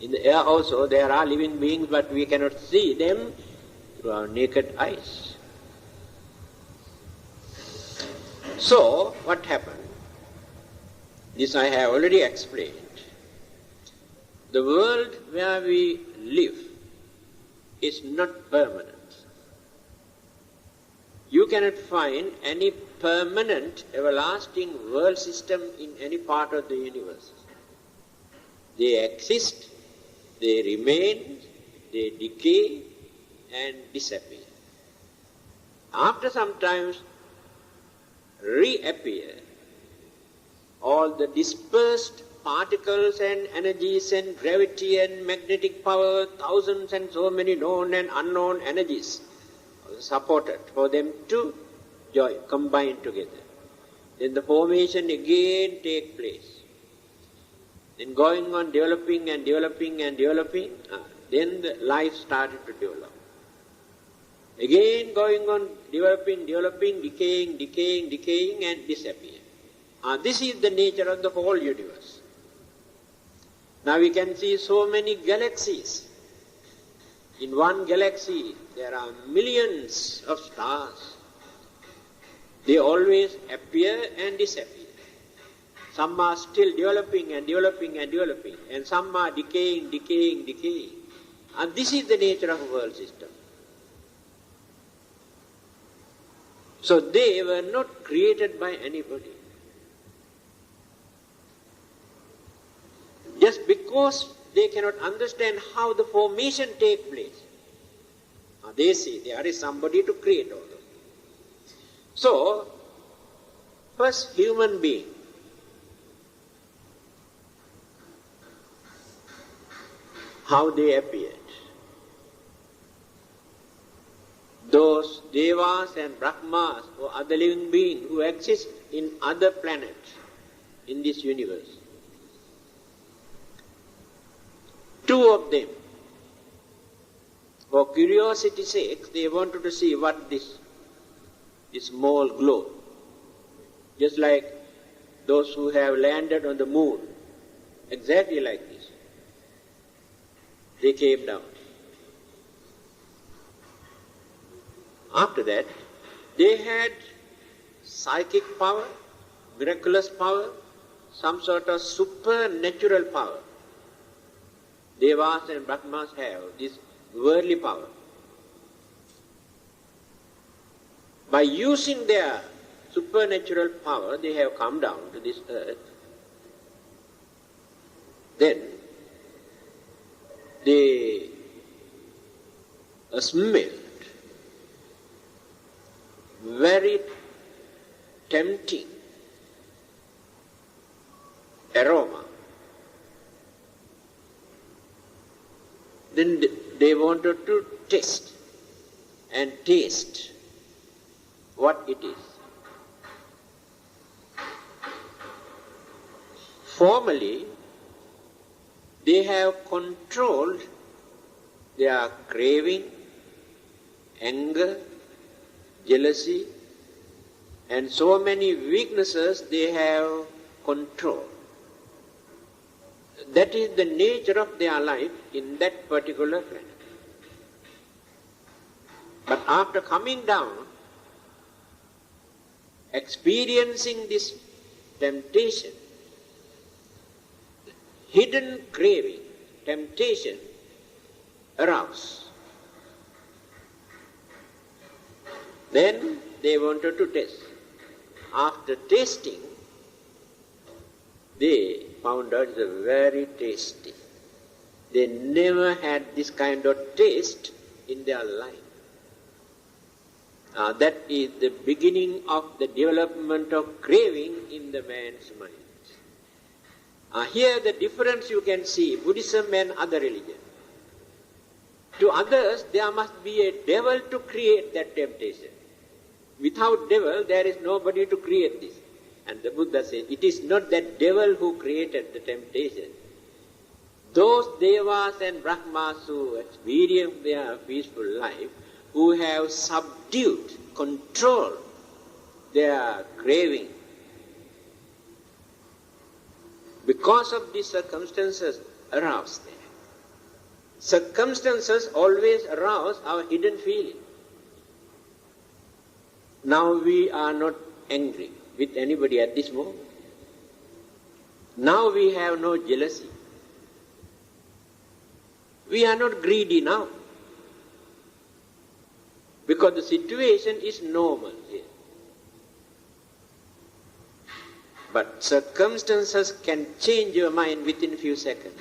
In the air also there are living beings, but we cannot see them through our naked eyes. So, what happened? This I have already explained. The world where we live is not permanent. You cannot find any permanent, everlasting world system in any part of the universe. They exist, they remain, they decay and disappear. After some time, reappear all the dispersed particles and energies and gravity and magnetic power, thousands and so many known and unknown energies supported for them to combine together. Then the formation again take place. Then going on developing and developing and developing, then the life started to develop. Again going on developing, decaying and disappear. This is the nature of the whole universe. Now we can see so many galaxies. In one galaxy there are millions of stars. They always appear and disappear. Some are still developing and developing and developing, and some are decaying. And this is the nature of a world system. So they were not created by anybody. Just because they cannot understand how the formation takes place, they say there is somebody to create all of it. So, first human being, how they appeared. Those devas and brahmas or other living beings who exist in other planets in this universe. Two of them, for curiosity's sake, they wanted to see what this small globe, just like those who have landed on the moon, exactly like this. They came down. After that, they had psychic power, miraculous power, some sort of supernatural power. Devas and Brahmas have this worldly power. By using their supernatural power, they have come down to this earth. Then they smelled very tempting aroma. Then they wanted to test and taste what it is. Formally, they have controlled their craving, anger, jealousy, and so many weaknesses they have controlled. That is the nature of their life in that particular planet. But after coming down, experiencing this temptation, hidden craving, temptation aroused. Then they wanted to test. After tasting, they found out it's very tasty. They never had this kind of taste in their life. That is the beginning of the development of craving in the man's mind. Here the difference you can see, Buddhism and other religions. To others, there must be a devil to create that temptation. Without devil, there is nobody to create this. And the Buddha said, it is not that devil who created the temptation. Those devas and brahmas who experience their peaceful life, who have subdued, controlled their craving, because of these circumstances aroused there. Circumstances always arouse our hidden feeling. Now we are not angry with anybody at this moment. Now we have no jealousy. We are not greedy now. Because the situation is normal here. But circumstances can change your mind within a few seconds.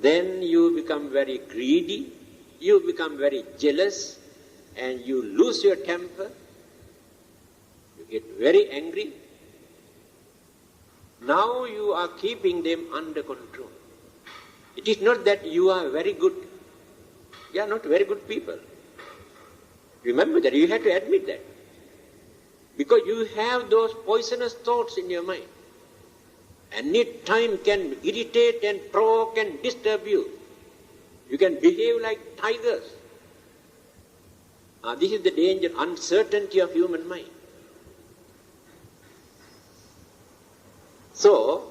Then you become very greedy, you become very jealous, and you lose your temper. You get very angry. Now you are keeping them under control. It is not that you are very good. You are not very good people. Remember that, you have to admit that. Because you have those poisonous thoughts in your mind. Any time can irritate and provoke and disturb you. You can behave like tigers. This is the danger, uncertainty of human mind. So,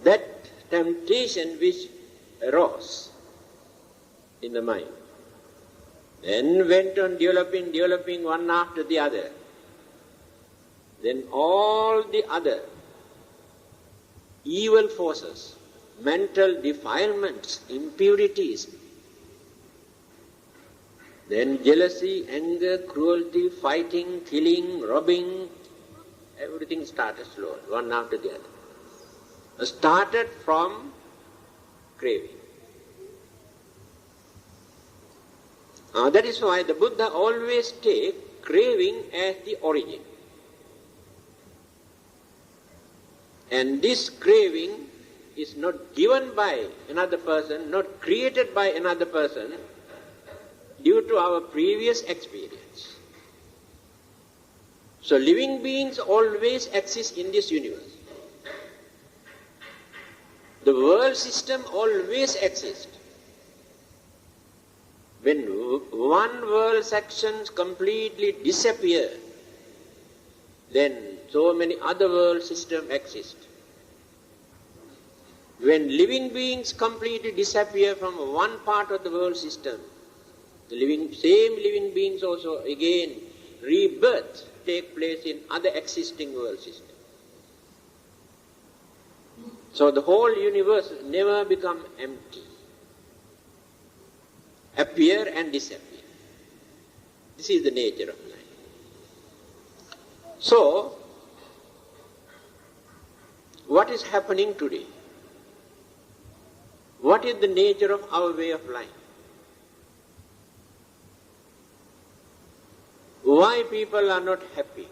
that temptation which arose in the mind, then went on developing one after the other. Then all the other evil forces, mental defilements, impurities, then jealousy, anger, cruelty, fighting, killing, robbing, everything started slowly, one after the other. Started from craving. That is why the Buddha always takes craving as the origin. And this craving is not given by another person, not created by another person, due to our previous experience. So living beings always exist in this universe. The world system always exists. When one world section completely disappears, then so many other world systems exist. When living beings completely disappear from one part of the world system, the same living beings also again rebirth take place in other existing world systems. So the whole universe never become empty. Appear and disappear. This is the nature of life. So, what is happening today? What is the nature of our way of life? Why people are not happy?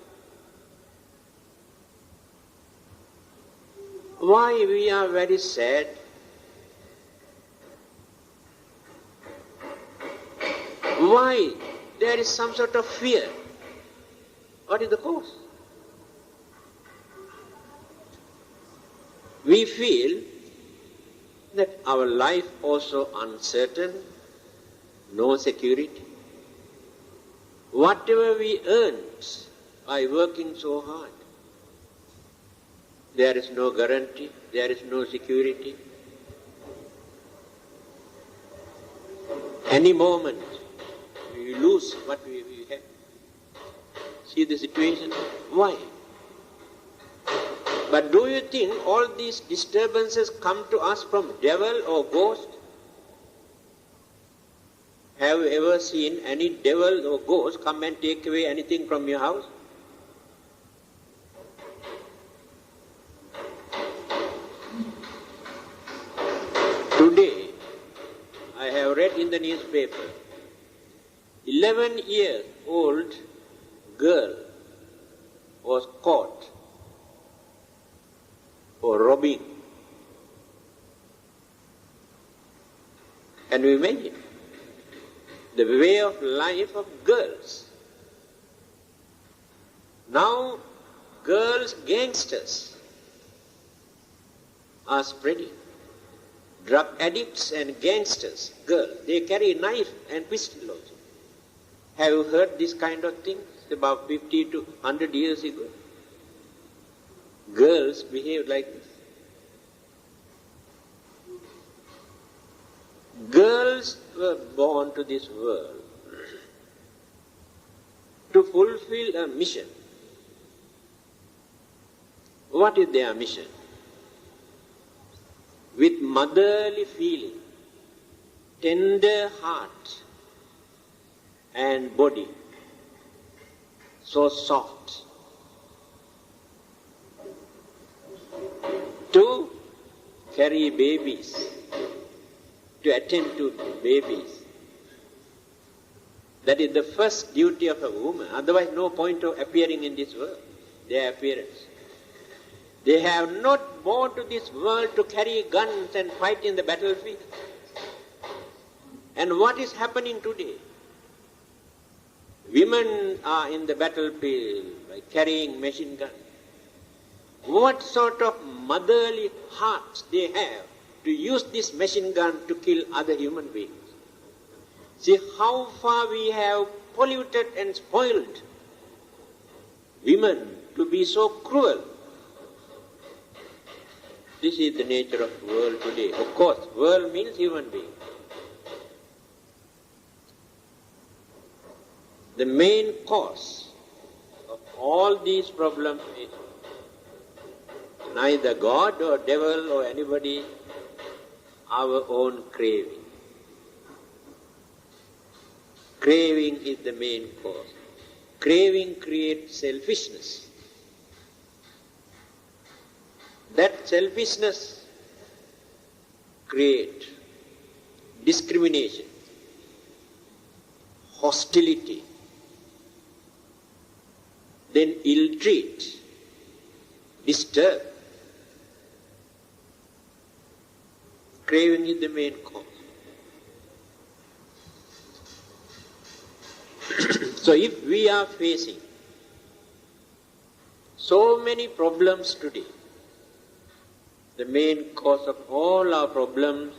Why we are very sad? Why there is some sort of fear? What is the cause? We feel that our life also uncertain, no security. Whatever we earn by working so hard, there is no guarantee, there is no security. Any moment we lose what we have. See the situation? Why? But do you think all these disturbances come to us from devil or ghost? Have you ever seen any devil or ghost come and take away anything from your house? Today, I have read in the newspaper, 11-year-old girl was caught for robbing. Can you imagine? The way of life of girls. Now, girls, gangsters are spreading. Drug addicts and gangsters, girls, they carry knife and pistol also. Have you heard this kind of thing about 50 to 100 years ago? Girls behave like this. Girls were born to this world to fulfill a mission. What is their mission? With motherly feeling, tender heart and body, so soft, to carry babies, to attend to babies. That is the first duty of a woman. Otherwise, no point of appearing in this world, their appearance. They have not born to this world to carry guns and fight in the battlefield. And what is happening today? Women are in the battlefield by carrying machine guns. What sort of motherly hearts they have to use this machine gun to kill other human beings? See how far we have polluted and spoiled women to be so cruel. This is the nature of the world today. Of course, world means human being. The main cause of all these problems is neither God or devil or anybody, our own craving. Craving is the main cause. Craving creates selfishness. That selfishness creates discrimination, hostility, then ill-treat, disturb. Craving is the main cause. So if we are facing so many problems today, the main cause of all our problems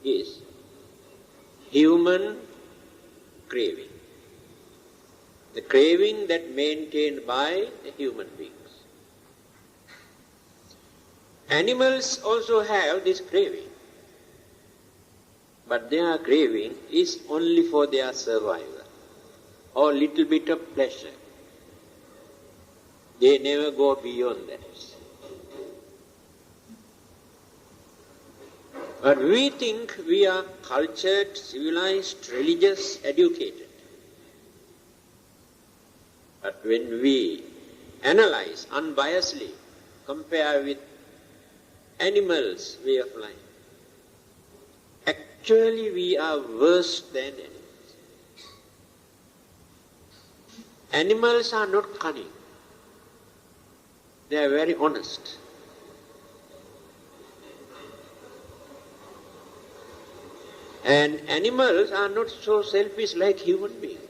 is human craving. The craving that maintained by the human beings. Animals also have this craving, but their craving is only for their survival or little bit of pleasure. They never go beyond that. But we think we are cultured, civilized, religious, educated. But when we analyze unbiasedly, compare with animals' way of life, actually we are worse than animals. Animals are not cunning. They are very honest. And animals are not so selfish like human beings.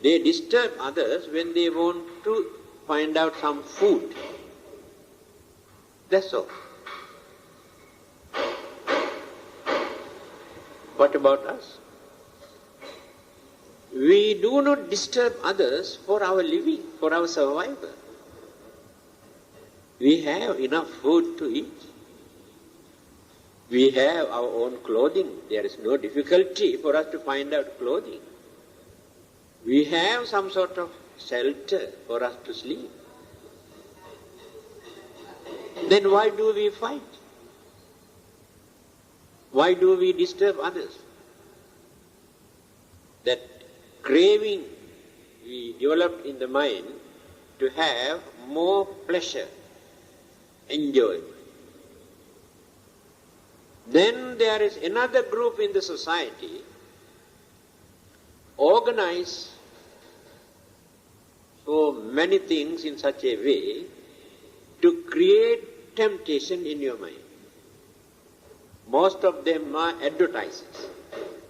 They disturb others when they want to find out some food. That's all. What about us? We do not disturb others for our living, for our survival. We have enough food to eat. We have our own clothing. There is no difficulty for us to find out clothing. We have some sort of shelter for us to sleep. Then why do we fight? Why do we disturb others? That craving we developed in the mind to have more pleasure, enjoyment. Then there is another group in the society organized so many things in such a way to create temptation in your mind. Most of them are advertisers.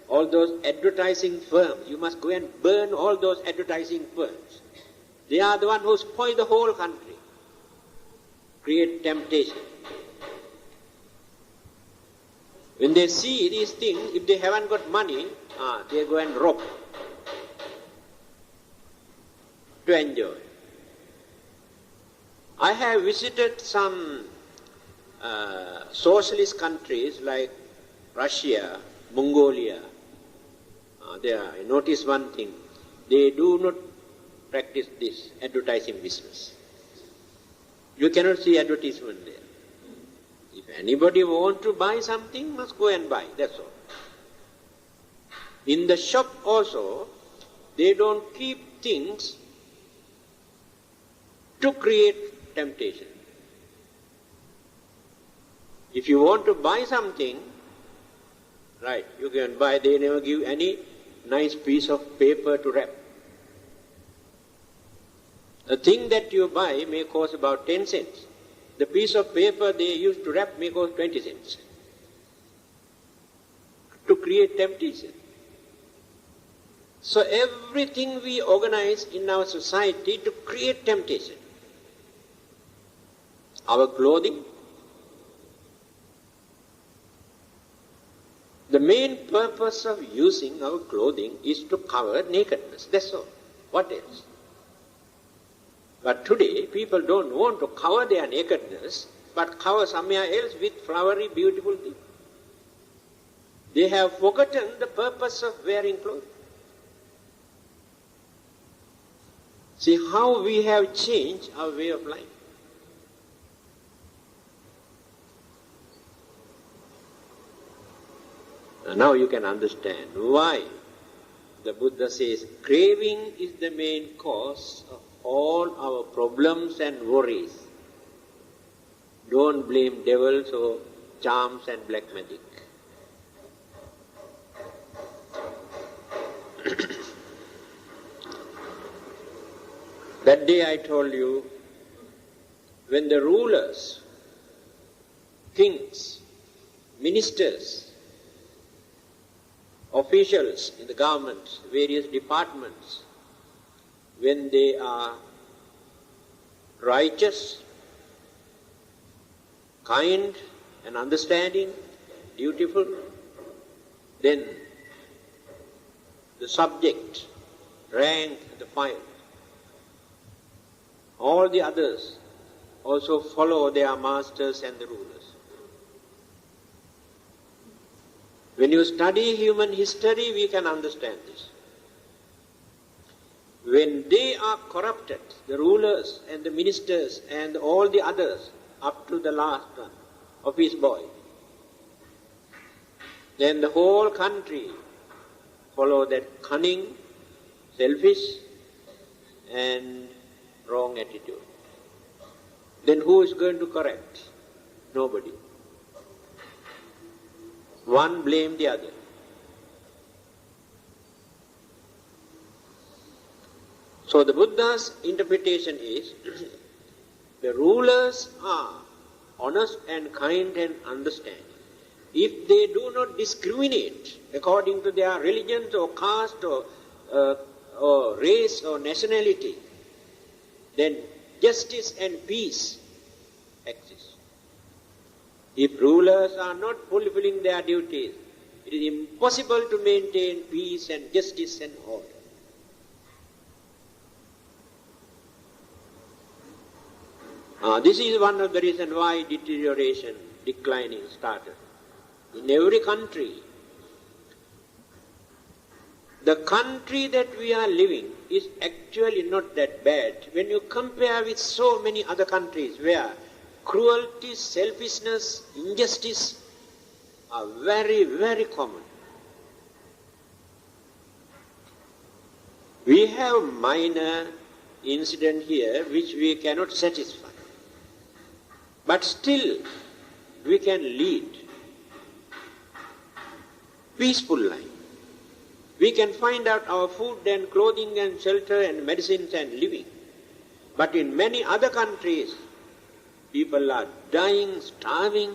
All those advertising firms, you must go and burn all those advertising firms. They are the ones who spoil the whole country, create temptation. When they see these things, if they haven't got money, they go and rob to enjoy. I have visited some socialist countries like Russia, Mongolia, I notice one thing. They do not practice this advertising business. You cannot see advertisement there. If anybody wants to buy something, must go and buy, that's all. In the shop also, they don't keep things to create temptation. If you want to buy something, right, you can buy. They never give any nice piece of paper to wrap. The thing that you buy may cost about 10 cents. The piece of paper they use to wrap may cost 20 cents. To create temptation. So everything we organize in our society to create temptation. Our clothing. The main purpose of using our clothing is to cover nakedness. That's all. What else? But today, people don't want to cover their nakedness, but cover somewhere else with flowery, beautiful things. They have forgotten the purpose of wearing clothes. See how we have changed our way of life. Now you can understand why the Buddha says craving is the main cause of all our problems and worries. Don't blame devils or charms and black magic. That day I told you, when the rulers, kings, ministers, officials in the government, various departments, when they are righteous, kind and understanding, dutiful, then the subject rank the file. All the others also follow their masters and the rulers. When you study human history, we can understand this. When they are corrupted, the rulers and the ministers and all the others, up to the last one, office boy, then the whole country follow that cunning, selfish and wrong attitude. Then who is going to correct? Nobody. One blame the other. So the Buddha's interpretation is, the rulers are honest and kind and understanding. If they do not discriminate according to their religion or caste or race or nationality, then justice and peace exist. If rulers are not fulfilling their duties, it is impossible to maintain peace and justice and order. This is one of the reasons why deterioration, declining started. In every country, the country that we are living is actually not that bad when you compare with so many other countries where cruelty, selfishness, injustice are very, very common. We have minor incident here which we cannot satisfy. But still, we can lead peaceful life. We can find out our food and clothing and shelter and medicines and living. But in many other countries, people are dying, starving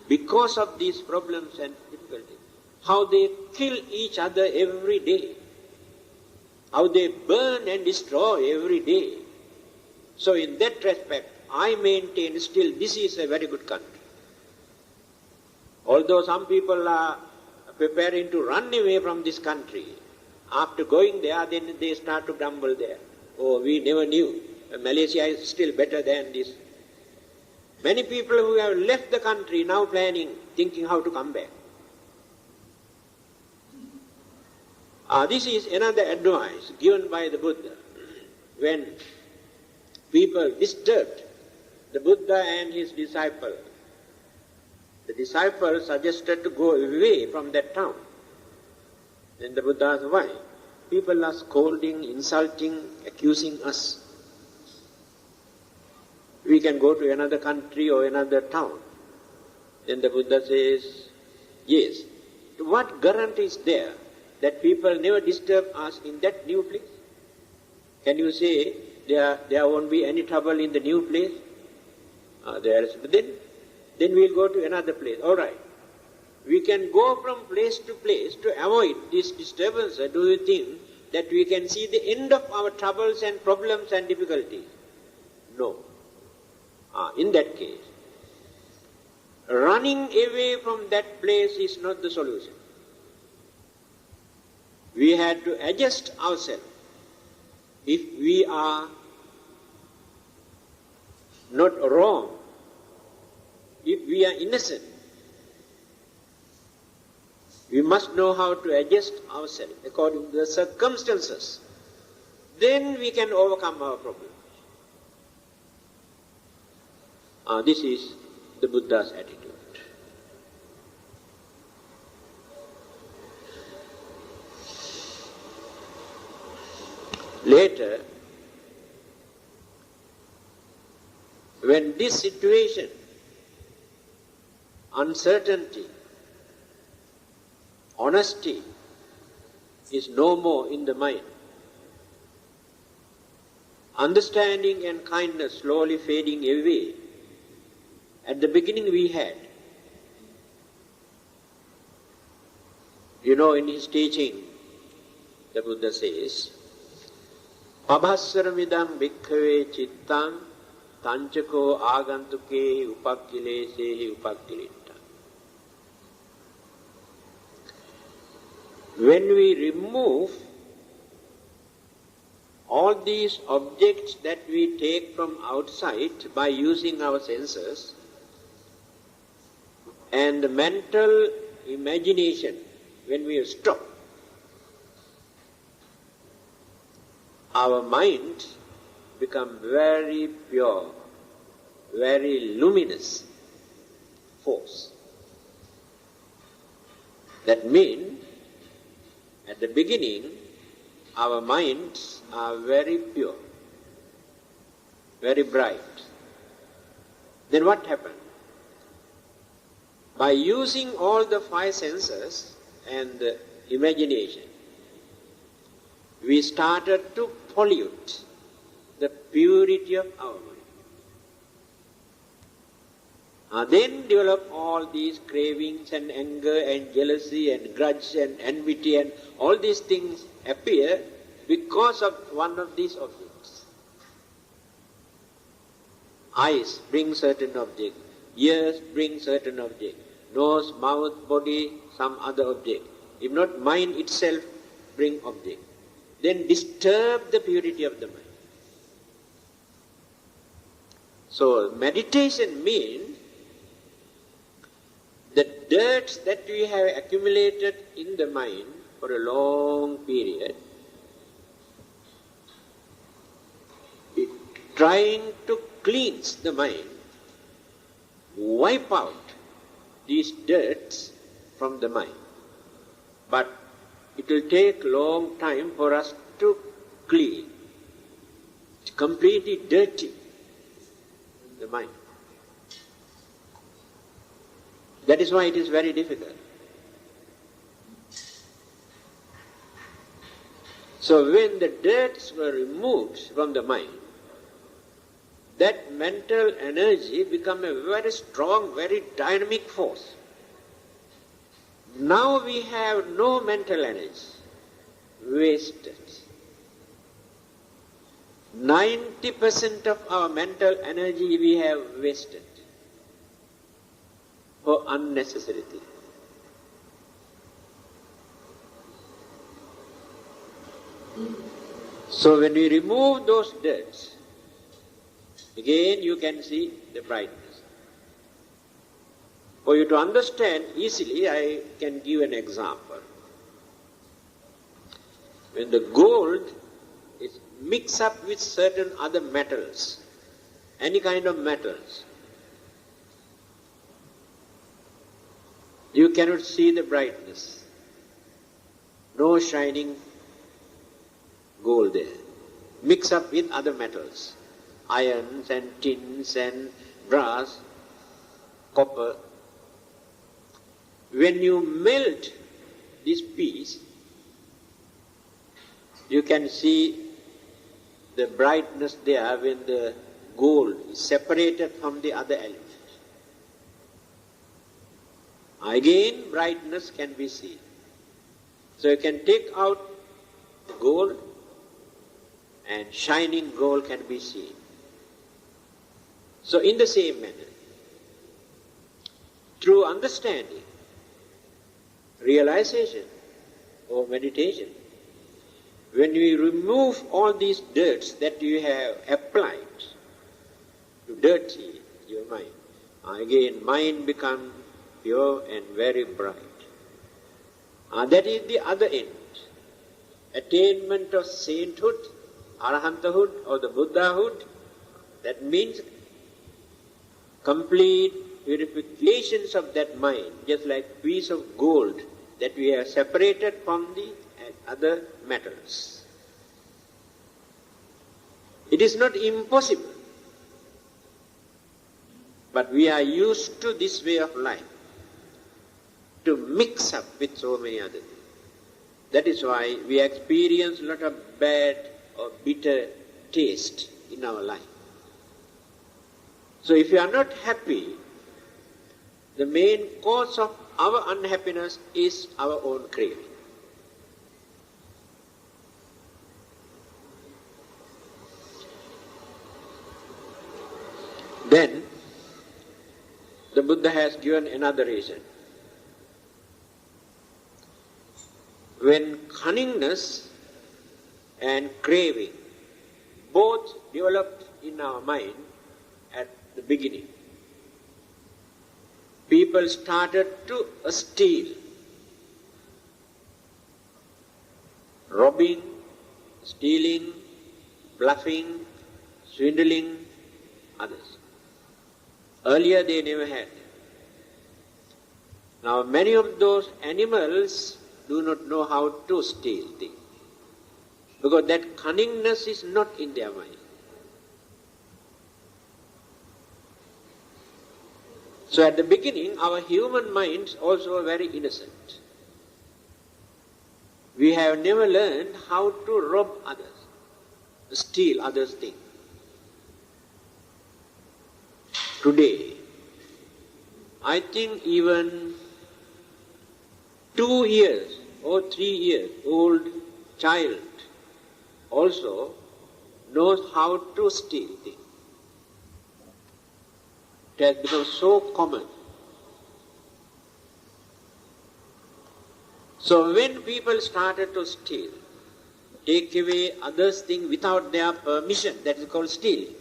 because of these problems and difficulties. How they kill each other every day. How they burn and destroy every day. So in that respect, I maintain still this is a very good country. Although some people are preparing to run away from this country, after going there, then they start to grumble there. Oh, we never knew. Malaysia is still better than this. Many people who have left the country now planning, thinking how to come back. This is another advice given by the Buddha. When people disturbed the Buddha and his disciple, the disciple suggested to go away from that town. Then the Buddha asked, why? People are scolding, insulting, accusing us. We can go to another country or another town. Then the Buddha says, yes. What guarantee is there that people never disturb us in that new place? Can you say there won't be any trouble in the new place? Then we'll go to another place. All right. We can go from place to place to avoid this disturbance. Do you think that we can see the end of our troubles and problems and difficulties? No. In that case, running away from that place is not the solution. We had to adjust ourselves. If we are not wrong, if we are innocent, we must know how to adjust ourselves according to the circumstances. Then we can overcome our problems. This is the Buddha's attitude. Later, when this situation, uncertainty, honesty is no more in the mind, understanding and kindness slowly fading away. At the beginning we had. In his teaching, the Buddha says, Pabhassaramidam bhikkhave chittam tanchako agantuke upakkilesehi upakkilitta. When we remove all these objects that we take from outside by using our senses, and mental imagination, when we stop, our mind becomes very pure, very luminous force. That means, at the beginning, our minds are very pure, very bright. Then what happened? By using all the five senses and the imagination, we started to pollute the purity of our mind. Then develop all these cravings and anger and jealousy and grudge and enmity, and all these things appear because of one of these objects. Eyes bring certain object, ears bring certain object, nose, mouth, body, some other object. If not, mind itself bring object. Then disturb the purity of the mind. So meditation means the dirt that we have accumulated in the mind for a long period, trying to cleanse the mind, wipe out these dirts from the mind. But it will take a long time for us to clean. It's completely dirty, the mind. That is why it is very difficult. So when the dirts were removed from the mind, that mental energy became a very strong, very dynamic force. Now we have no mental energy, wasted. 90% of our mental energy we have wasted for unnecessary things. So when we remove those dirts, again you can see the brightness. For you to understand easily, I can give an example. when the gold is mixed up with certain other metals, any kind of metals, you cannot see the brightness. No shining gold there. Mix up with other metals, irons and tins and brass, copper. When you melt this piece, you can see the brightness there when the gold is separated from the other elements. Again, brightness can be seen. So you can take out the gold and shining gold can be seen. So in the same manner, through understanding, realization or meditation, when we remove all these dirts that you have applied to dirty your mind, again mind becomes pure and very bright. That is the other end. Attainment of sainthood, arahanthood or the Buddhahood, that means complete purifications of that mind, just like piece of gold that we have separated from the other metals. It is not impossible, but we are used to this way of life, to mix up with so many other things. That is why we experience a lot of bad or bitter taste in our life. So if you are not happy, the main cause of our unhappiness is our own craving. Then, the Buddha has given another reason. When cunningness and craving both developed in our mind at the beginning, people started to steal, robbing, stealing, bluffing, swindling others. Earlier they never had. Now many of those animals do not know how to steal things, because that cunningness is not in their mind. So at the beginning, our human minds also are very innocent. We have never learned how to rob others, steal others' things. Today, I think even 2 years or 3 years old child also knows how to steal things. It has become so common. So when people started to steal, take away others' things without their permission, that is called stealing.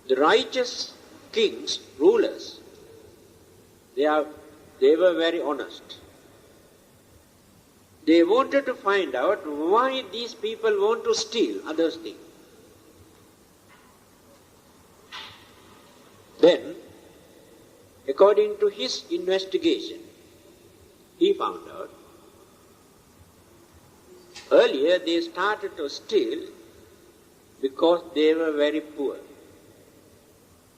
The righteous kings, rulers, they were very honest. They wanted to find out why these people want to steal others' things. Then, according to his investigation, he found out earlier they started to steal because they were very poor.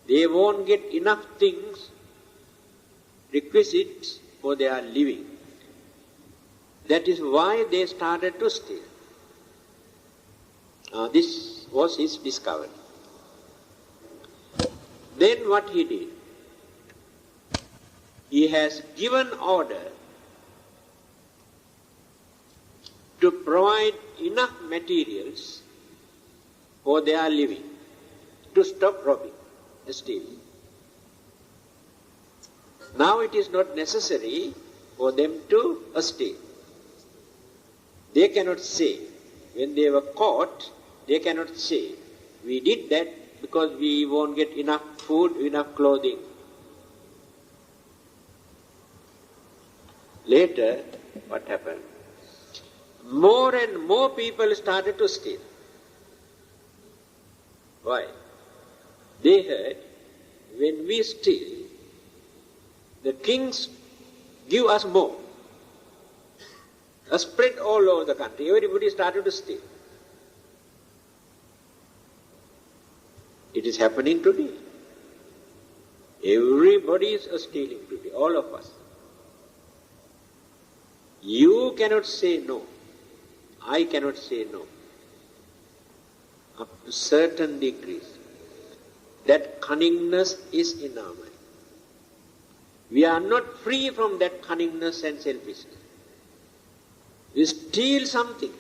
They won't get enough things, requisites for their living. That is why they started to steal. This was his discovery. Then what he did? He has given order to provide enough materials for their living, to stop robbing, stealing. Now it is not necessary for them to steal. They cannot say, when they were caught, they cannot say, we did that because we won't get enough food, enough clothing. Later, what happened? more and more people started to steal. Why? They heard, when we steal, the kings give us more. A spread all over the country. Everybody started to steal. It is happening today. Everybody is stealing today, all of us. You cannot say no. I cannot say no. Up to certain degrees. That cunningness is in our mind. We are not free from that cunningness and selfishness. We steal something.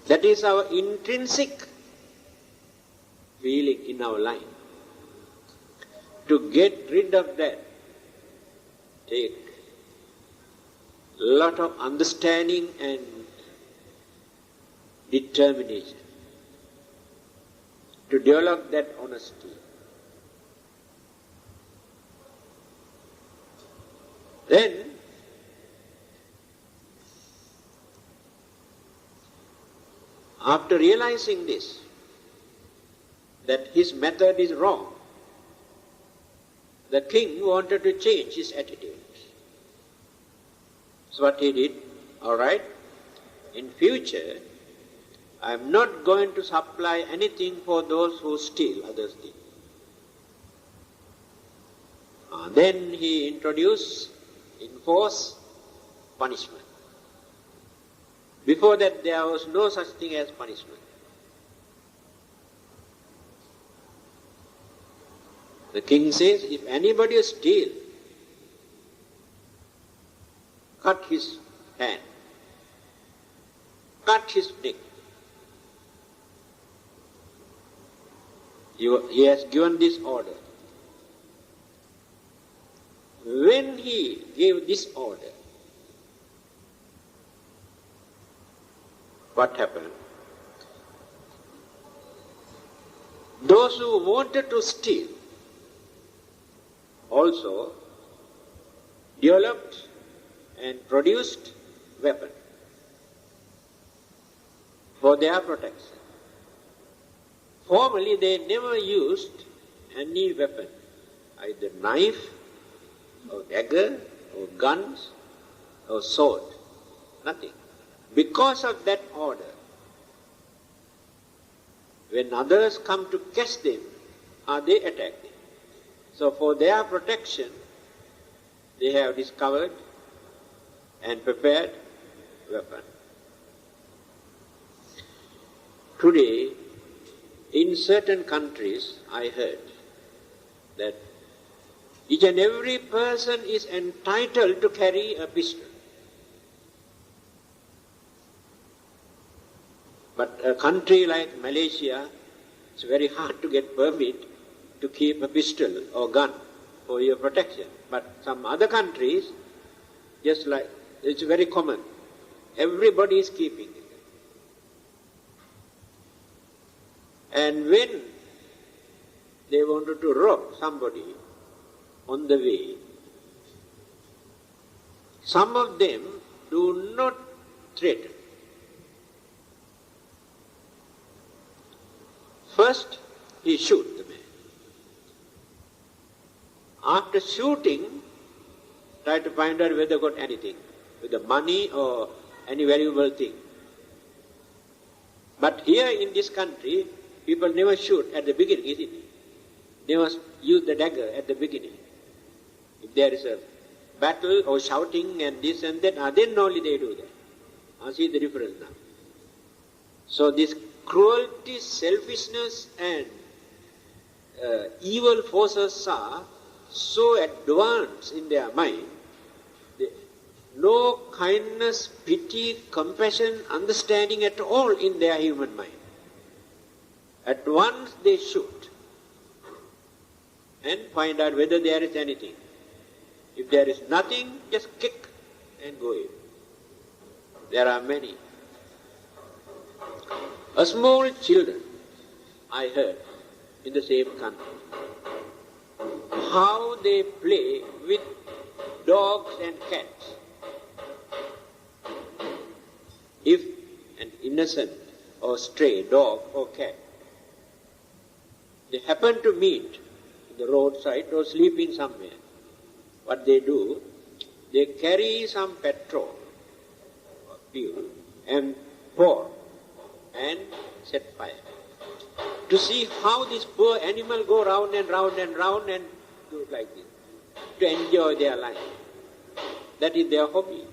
That is our intrinsic feeling in our life. To get rid of that, take a lot of understanding and determination to develop that honesty. Then, after realizing this, that his method is wrong, the king wanted to change his attitude. So what he did, all right, in future, I am not going to supply anything for those who steal others' things. Then he introduced, enforced punishment. Before that, there was no such thing as punishment. The king says, if anybody steals, cut his hand, cut his neck. He has given this order. When he gave this order, what happened? Those who wanted to steal also developed and produced weapons for their protection. Formerly they never used any weapon, either knife or dagger or guns or sword, nothing. Because of that order, when others come to catch them, they attack them. So for their protection, they have discovered and prepared weapons. Today, in certain countries, I heard that each and every person is entitled to carry a pistol. But a country like Malaysia, it's very hard to get permit to keep a pistol or gun for your protection. But some other countries, just like, it's very common. Everybody is keeping it. And when they wanted to rob somebody on the way, some of them do not threaten. First, he shoots the man. After shooting, try to find out whether got anything, whether money or any valuable thing. But here in this country, people never shoot at the beginning, isn't it? They must use the dagger at the beginning. If there is a battle or shouting and this and that, then only they do that. See the difference now. So this cruelty, selfishness and evil forces are so advanced in their mind, no kindness, pity, compassion, understanding at all in their human mind. At once they shoot and find out whether there is anything. If there is nothing, just kick and go in. There are many. A small children, I heard, in the same country, how they play with dogs and cats. If an innocent or stray dog or cat, they happen to meet the roadside or sleeping somewhere, what they do, they carry some petrol or fuel and pour and set fire to see how this poor animal go round and round and round and do it like this, to enjoy their life. That is their hobby.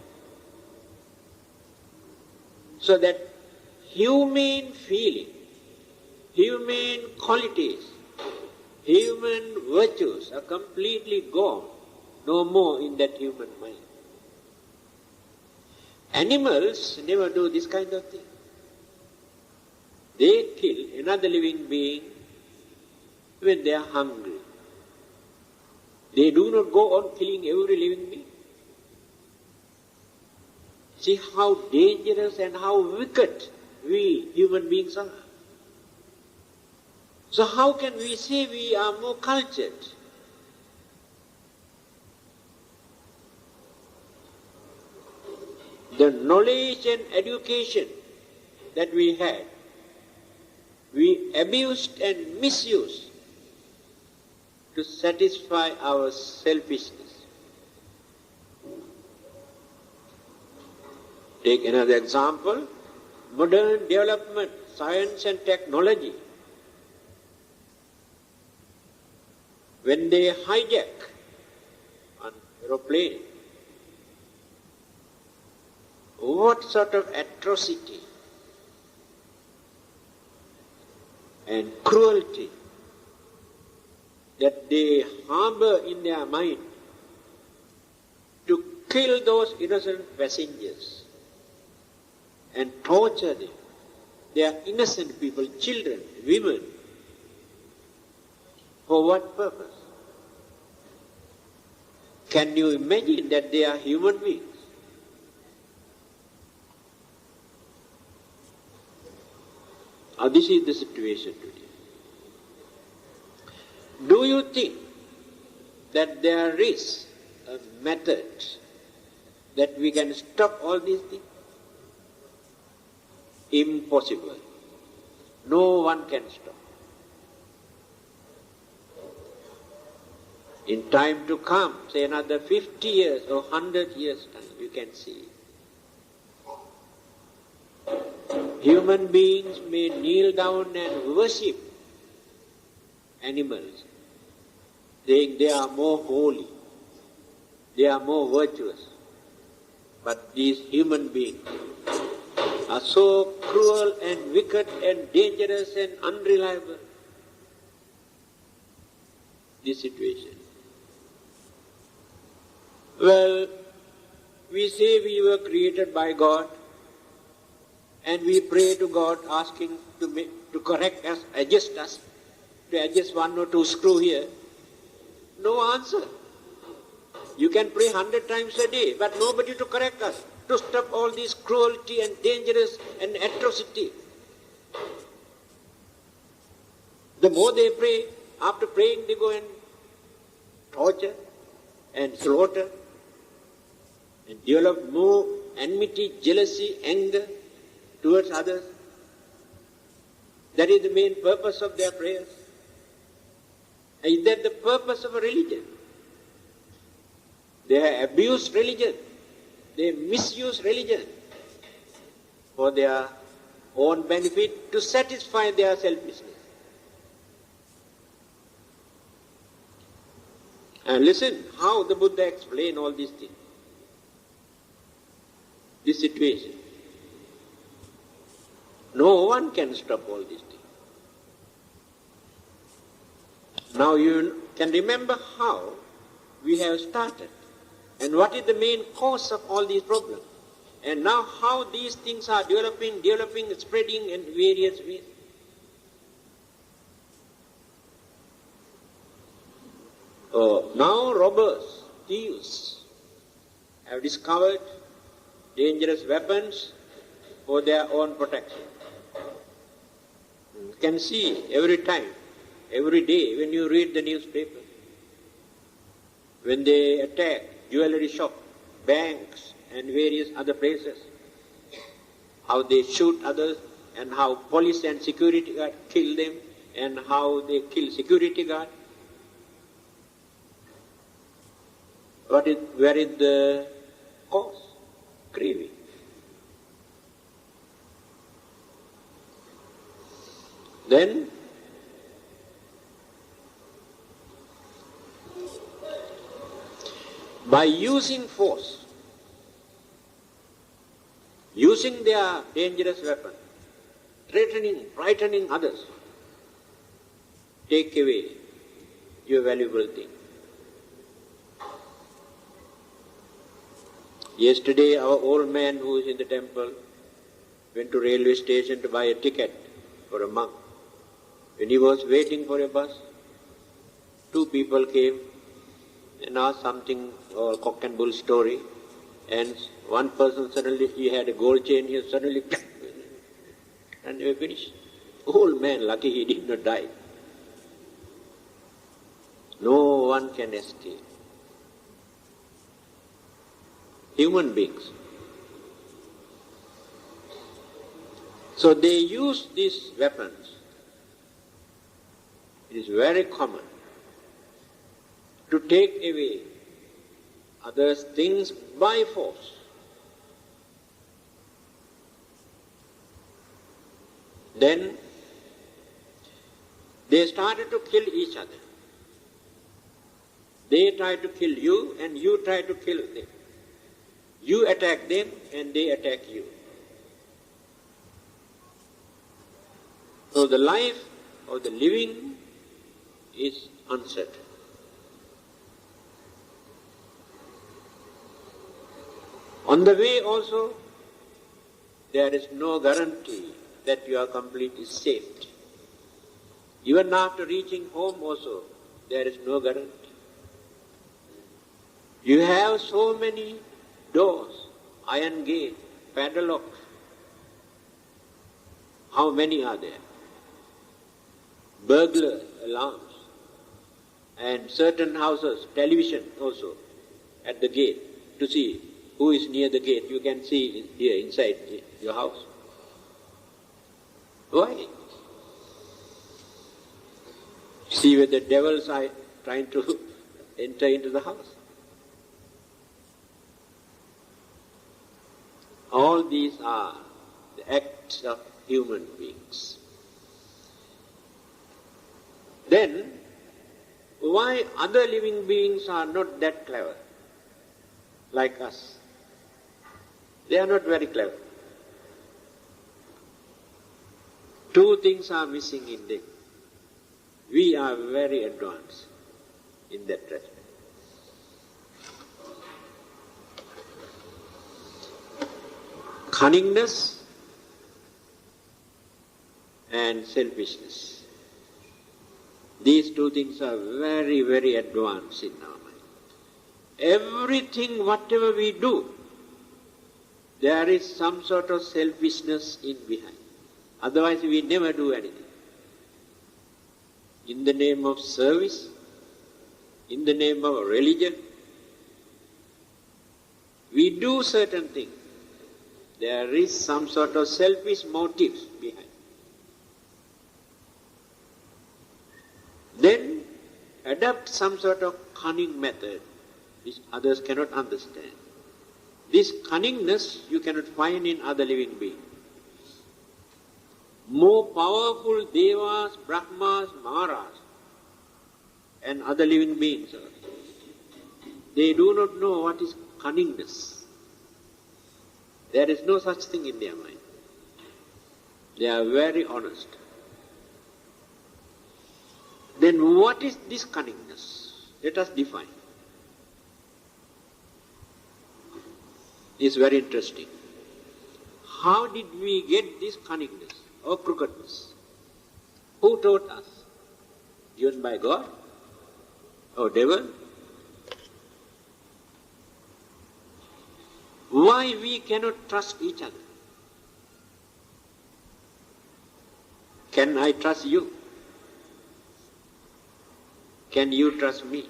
So that humane feeling, human qualities, human virtues are completely gone, no more in that human mind. Animals never do this kind of thing. They kill another living being when they are hungry. They do not go on killing every living being. See how dangerous and how wicked we human beings are. So how can we say we are more cultured? The knowledge and education that we had, we abused and misused to satisfy our selfishness. Take another example, modern development, science and technology. When they hijack an aeroplane, what sort of atrocity and cruelty that they harbor in their mind to kill those innocent passengers and torture them. They are innocent people, children, women. For what purpose? Can you imagine that they are human beings? This is the situation today. Do you think that there is a method that we can stop all these things? Impossible. No one can stop. In time to come, say another 50 years or 100 years time, you can see. Human beings may kneel down and worship animals, saying they are more holy, they are more virtuous. But these human beings are so cruel and wicked and dangerous and unreliable. This situation. Well, we say we were created by God, and we pray to God asking to correct us, to adjust one or two screw here. No answer. You can pray 100 times a day, but nobody to correct us, to stop all this cruelty and dangerous and atrocity. The more they pray, after praying they go and torture and slaughter and develop more enmity, jealousy, anger towards others. That is the main purpose of their prayers. Is that the purpose of a religion? They have abused religion. They misuse religion for their own benefit to satisfy their selfishness. And listen how the Buddha explained all these things. This situation. No one can stop all these things. Now you can remember how we have started and what is the main cause of all these problems. And now how these things are developing, spreading in various ways. Now robbers, thieves have discovered dangerous weapons for their own protection. You can see every time, every day when you read the newspaper, when they attack jewelry shop, banks and various other places, how they shoot others, and how police and security guard kill them, and how they kill security guard. Where is the cause? Craving. Then by using force, using their dangerous weapon, frightening others, take away your valuable thing. Yesterday, our old man who is in the temple went to railway station to buy a ticket for a monk. When he was waiting for a bus, two people came and asked something, or cock and bull story, and one person suddenly, he had a gold chain, he suddenly, and they were finished. Old man, lucky he did not die. No one can escape. Human beings. So they use these weapons. It is very common to take away others' things by force. Then they started to kill each other. They try to kill you and you try to kill them. You attack them and they attack you. So the life of the living is uncertain. On the way also, there is no guarantee that you are completely saved. Even after reaching home also, there is no guarantee. You have so many doors, iron gate, padlock. How many are there? Burglar alarms. And certain houses, television also at the gate to see who is near the gate. You can see here inside your house. Why? See whether the devils are trying to enter into the house. All these are the acts of human beings. Then, why other living beings are not that clever like us? They are not very clever. Two things are missing in them. We are very advanced in that respect. Cunningness and selfishness. These two things are very, very advanced in our mind. Everything, whatever we do, there is some sort of selfishness in behind. Otherwise we never do anything. In the name of service, in the name of religion, we do certain things. There is some sort of selfish motives behind. Then adopt some sort of cunning method which others cannot understand. This cunningness you cannot find in other living beings. More powerful devas, brahmas, maharas, and other living beings, they do not know what is cunningness. There is no such thing in their mind. They are very honest. Then what is this cunningness? Let us define. It's very interesting. How did we get this cunningness or crookedness? Who taught us? Given by God or devil? Why we cannot trust each other? Can I trust you? Can you trust me?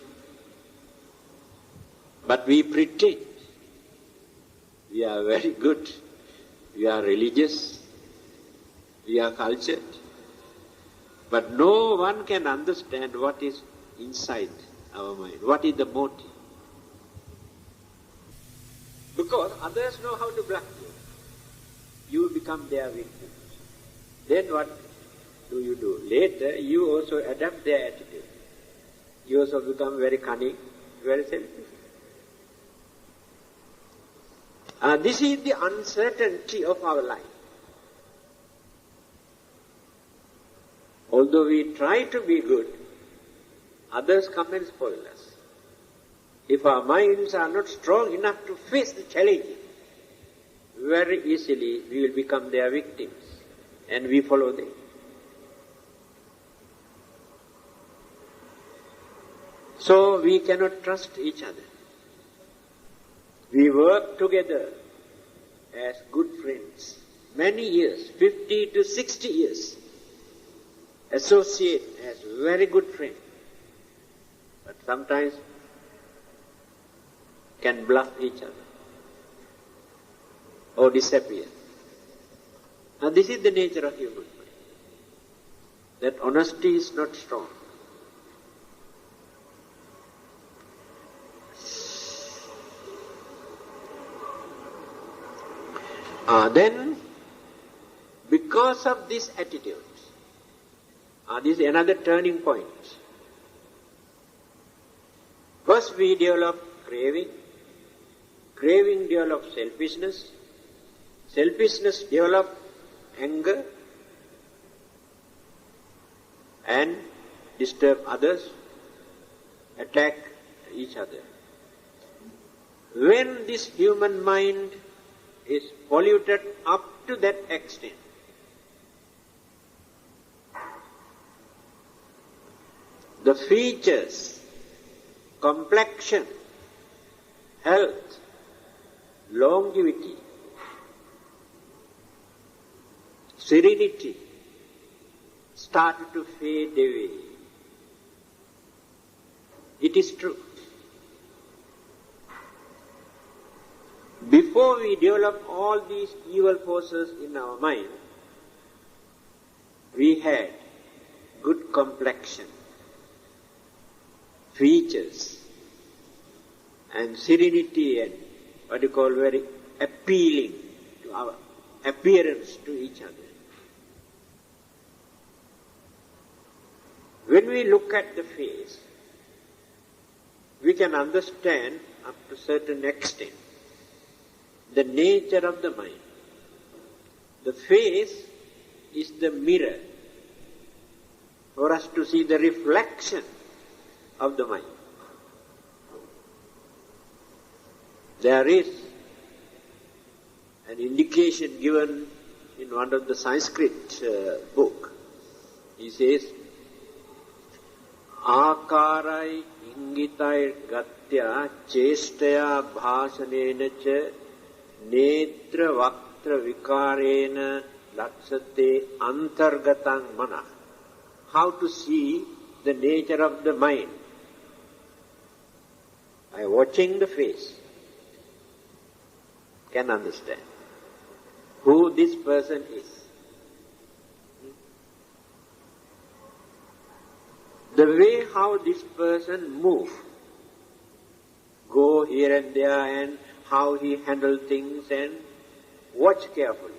But we pretend we are very good We are religious, we are cultured, but no one can understand what is inside our mind, what is the motive. Because others know how to block you. You become their victim. Then what do? Later, you also adapt their attitude. You also become very cunning, very selfish. This is the uncertainty of our life. Although we try to be good, others come and spoil us. If our minds are not strong enough to face the challenges, very easily we will become their victims and we follow them. So we cannot trust each other. We work together as good friends, many years, 50 to 60 years, associate as very good friends, but sometimes can bluff each other or disappear. Now this is the nature of human mind, that honesty is not strong. Then, because of this attitude, this is another turning point. First we develop craving, craving develops selfishness, selfishness develops anger and disturb others, attack each other. When this human mind is polluted up to that extent, the features, complexion, health, longevity, serenity started to fade away. It is true. Before we develop all these evil forces in our mind, we had good complexion, features, and serenity, and what you call very appealing to our appearance to each other. When we look at the face, we can understand up to a certain extent the nature of the mind. The face is the mirror for us to see the reflection of the mind. There is an indication given in one of the Sanskrit book. He says, Akarai ingitai gatya chestaya bhasanena cha netra vaktra vikarena laksate antargatang mana. How to see the nature of the mind? By watching the face, can understand who this person is. The way how this person moves, go here and there, and how he handles things, and watch carefully.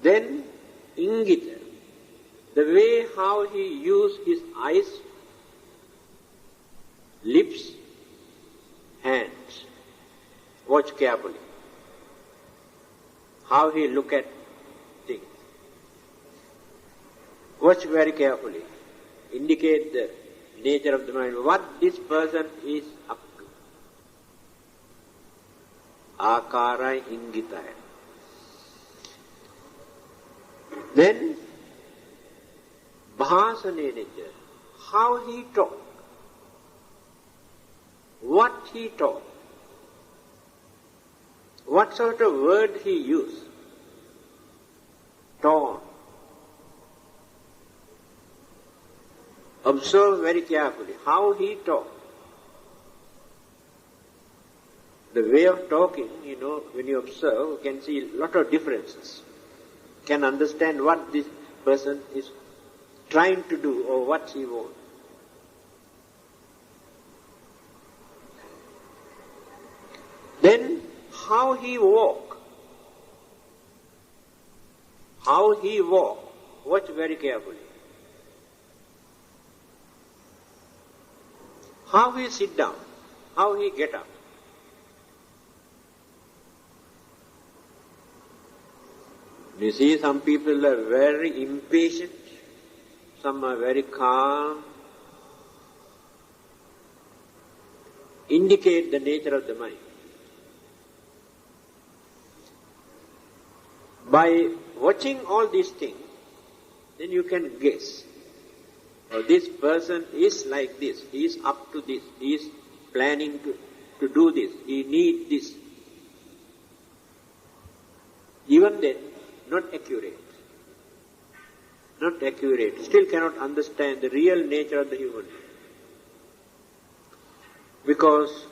Then ingita, the way how he uses his eyes, lips, hands. Watch carefully how he look at things. Watch very carefully. Indicate the nature of the mind, what this person is up to. Akarai ingitaya. Then bhasane nature, how he talk, what he talk, what sort of word he use, tone. Observe very carefully how he talk. the way of talking, when you observe, you can see a lot of differences. You can understand what this person is trying to do or what he wants. Then, how he walk. Watch very carefully. How he sit down, how he get up. You see, some people are very impatient, some are very calm. Indicate the nature of the mind. By watching all these things, then you can guess. Oh, this person is like this, he is up to this, he is planning to do this, he needs this. Even then, not accurate. Not accurate. Still cannot understand the real nature of the human being. Because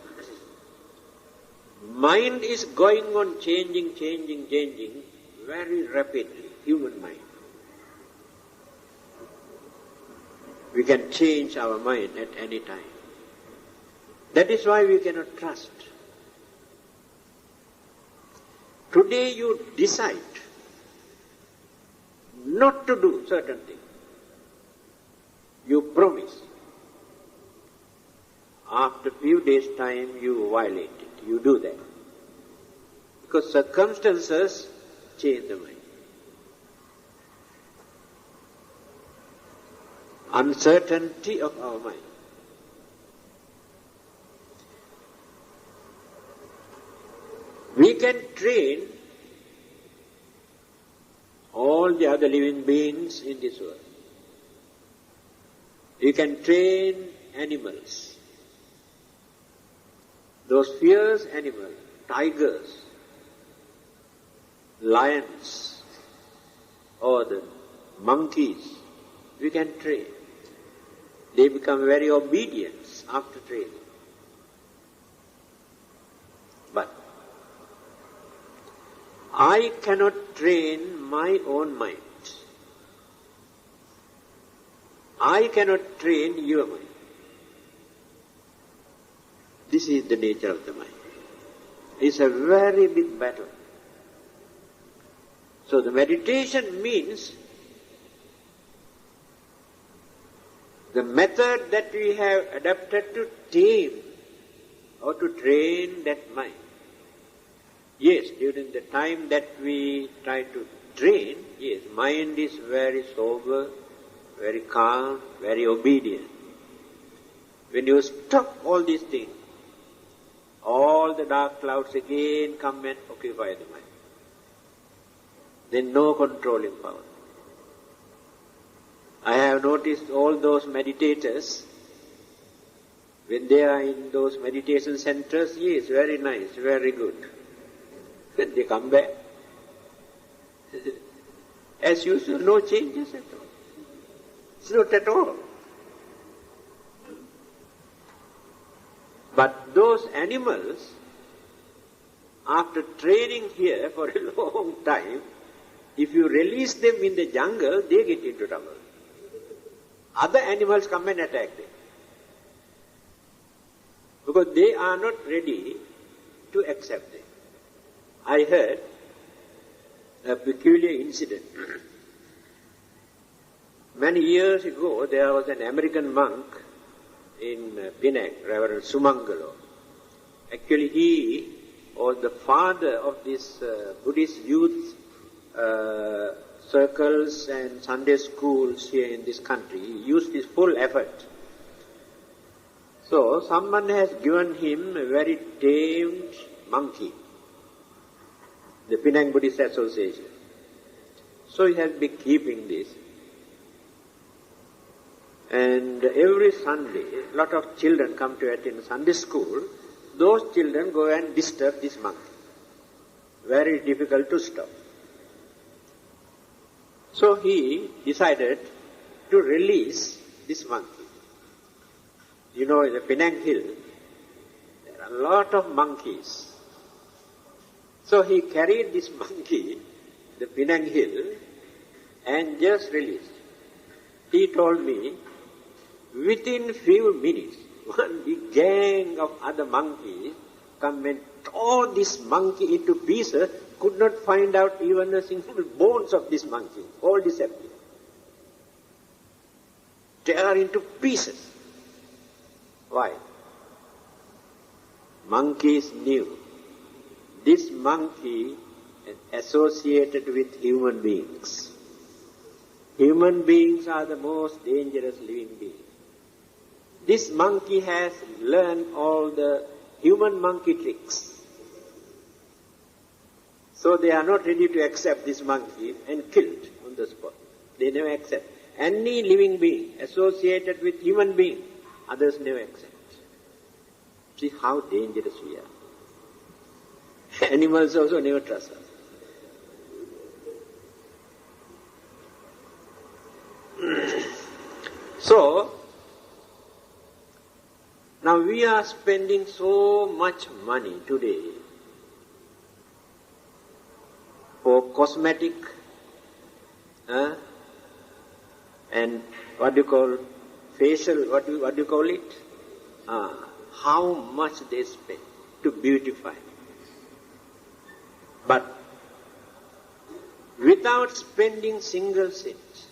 mind is going on changing very rapidly, human mind. We can change our mind at any time. That is why we cannot trust. Today you decide not to do certain things. You promise. After a few days' time you violate it. You do that. Because circumstances change the mind. Uncertainty of our mind. We can train all the other living beings in this world. We can train animals. Those fierce animals, tigers, lions, or the monkeys, we can train. They become very obedient after training. But I cannot train my own mind. I cannot train your mind. This is the nature of the mind. It's a very big battle. So the meditation means the method that we have adapted to tame or to train that mind. Yes, during the time that we try to train, yes, mind is very sober, very calm, very obedient. When you stop all these things, all the dark clouds again come and occupy the mind. Then no controlling power. I have noticed all those meditators, when they are in those meditation centers, yes, very nice, very good. When they come back, as usual, no changes at all. It's not at all. But those animals, after training here for a long time, if you release them in the jungle, they get into trouble. Other animals come and attack them. Because they are not ready to accept them. I heard a peculiar incident. Many years ago, there was an American monk in Penang, Reverend Sumangalo. Actually, he was the father of this Buddhist youth circles and Sunday schools here in this country. He used his full effort. So, someone has given him a very tamed monkey, the Penang Buddhist Association. So he has been keeping this. And every Sunday, a lot of children come to attend Sunday school. Those children go and disturb this monkey. Very difficult to stop. So he decided to release this monkey. You know, in the Penang Hill, there are a lot of monkeys. So he carried this monkey, the Penang Hill, and just released. He told me, within few minutes, one big gang of other monkeys come and tore this monkey into pieces, could not find out even a single bones of this monkey, all disappeared. Tear into pieces. Why? Monkeys knew this monkey is associated with human beings. Human beings are the most dangerous living beings. This monkey has learned all the human monkey tricks. So they are not ready to accept this monkey and killed on the spot. They never accept. Any living being associated with human being, others never accept. See how dangerous we are. Animals also never trust us. So, now we are spending so much money today for cosmetic and what do you call facial, what do you call it? How much they spend to beautify. But without spending single cent,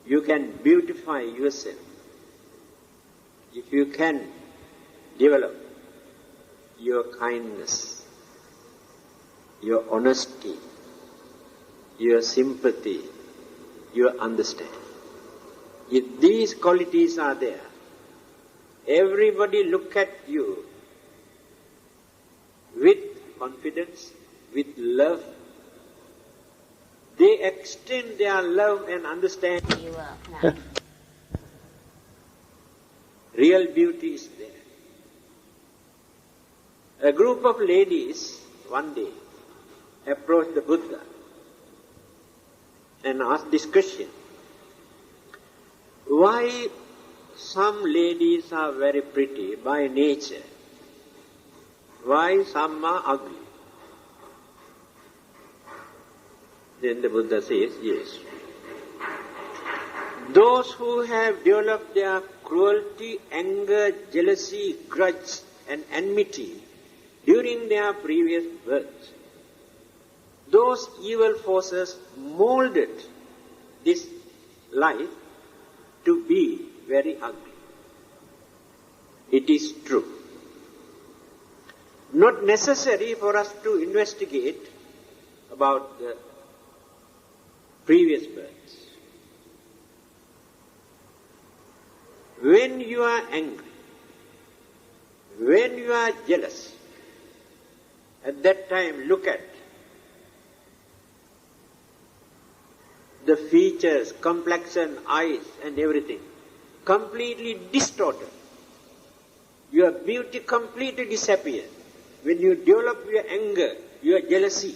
you can beautify yourself. If you can develop your kindness, your honesty, your sympathy, your understanding. If these qualities are there, everybody look at you with confidence, with love. They extend their love and understanding. Real beauty is there. A group of ladies one day approached the Buddha and asked this question: why some ladies are very pretty by nature, why some are ugly? Then the Buddha says, yes, those who have developed their cruelty, anger, jealousy, grudge and enmity during their previous births, those evil forces molded this life to be very ugly. It is true. Not necessary for us to investigate about the previous births. When you are angry, when you are jealous, at that time look at the features, complexion, eyes and everything, completely distorted. Your beauty completely disappears when you develop your anger, your jealousy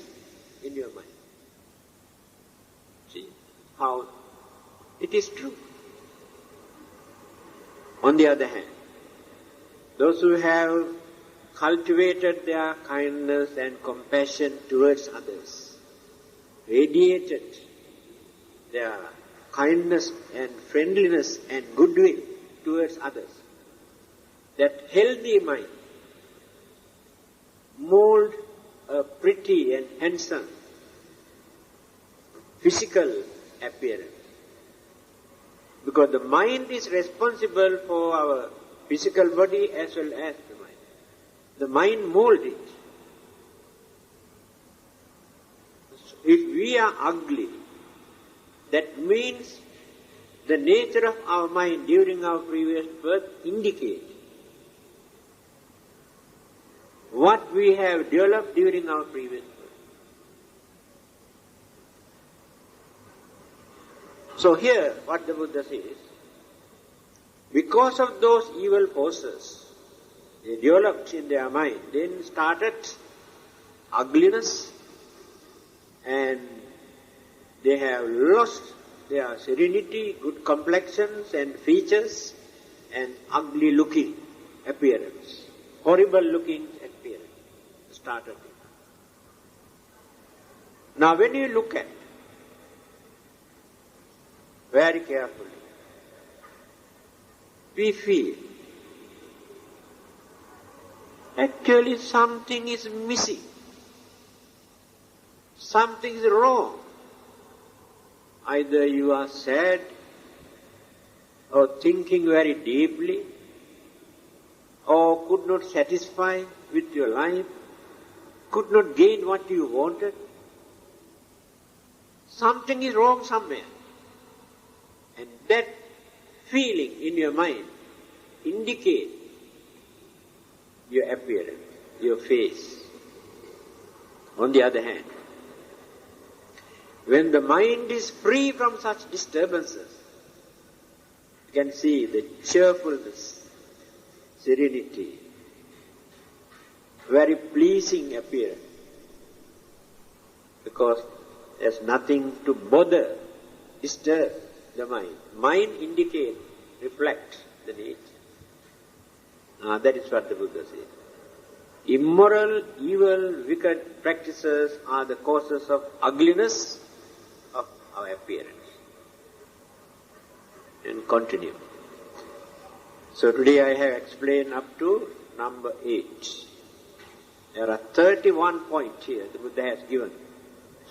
in your mind. See how it is true. On the other hand, those who have cultivated their kindness and compassion towards others, radiated their kindness and friendliness and goodwill towards others, that healthy mind mold a pretty and handsome physical appearance. Because the mind is responsible for our physical body as well as the mind. The mind molds it. If we are ugly, that means the nature of our mind during our previous birth indicates what we have developed during our previous birth. So here, what the Buddha says, because of those evil forces, they developed in their mind, then started ugliness, and they have lost their serenity, good complexions and features, and ugly looking appearance, horrible looking appearance started. Now when you look at very carefully, we feel actually something is missing. Something is wrong. Either you are sad or thinking very deeply or could not satisfy with your life, could not gain what you wanted. Something is wrong somewhere. And that feeling in your mind indicates your appearance, your face. On the other hand, when the mind is free from such disturbances, you can see the cheerfulness, serenity, very pleasing appearance, because there's nothing to bother, disturb the mind. Mind indicates, reflects the nature. That is what the Buddha said. Immoral, evil, wicked practices are the causes of ugliness of our appearance. And continue. So today I have explained up to number 8. There are 31 points here the Buddha has given.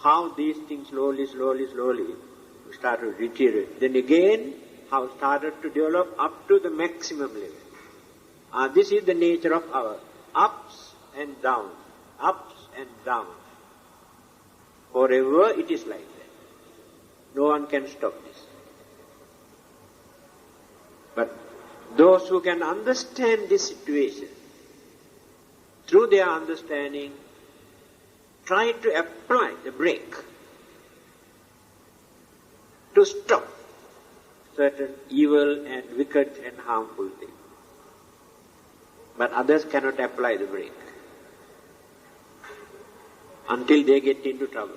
How these things slowly start to deteriorate. Then again, how started to develop up to the maximum level. This is the nature of our ups and downs, ups and downs. Forever it is like that. No one can stop this. But those who can understand this situation, through their understanding, try to apply the brake to stop certain evil and wicked and harmful things. But others cannot apply the brake until they get into trouble.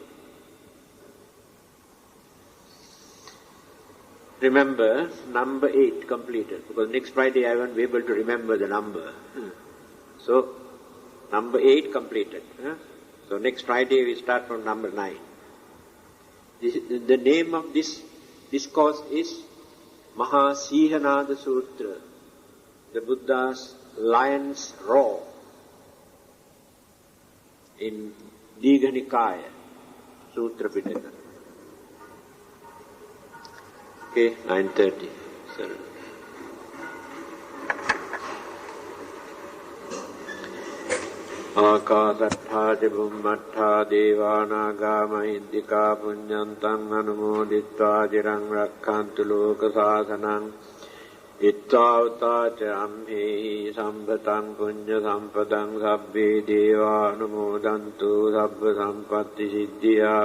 Remember, number 8 completed, because next Friday I won't be able to remember the number. So, number 8 completed. So next Friday we start from number 9. The name of this discourse is Maha Sihanada Sutra, the Buddha's lion's roar, in Digha Nikaya, Sutra Pitaka. Okay, 9:30. Sorry. Akāsattha ca bhummattha devānāgā mahiddiká puññantaṃ anumoditvā cirang rakkhantu loka sāsanam ittavata ca amhehi sambhataṃ puñña sampadaṃ sabbe devā anumodantu sabba sampatti siddhiyā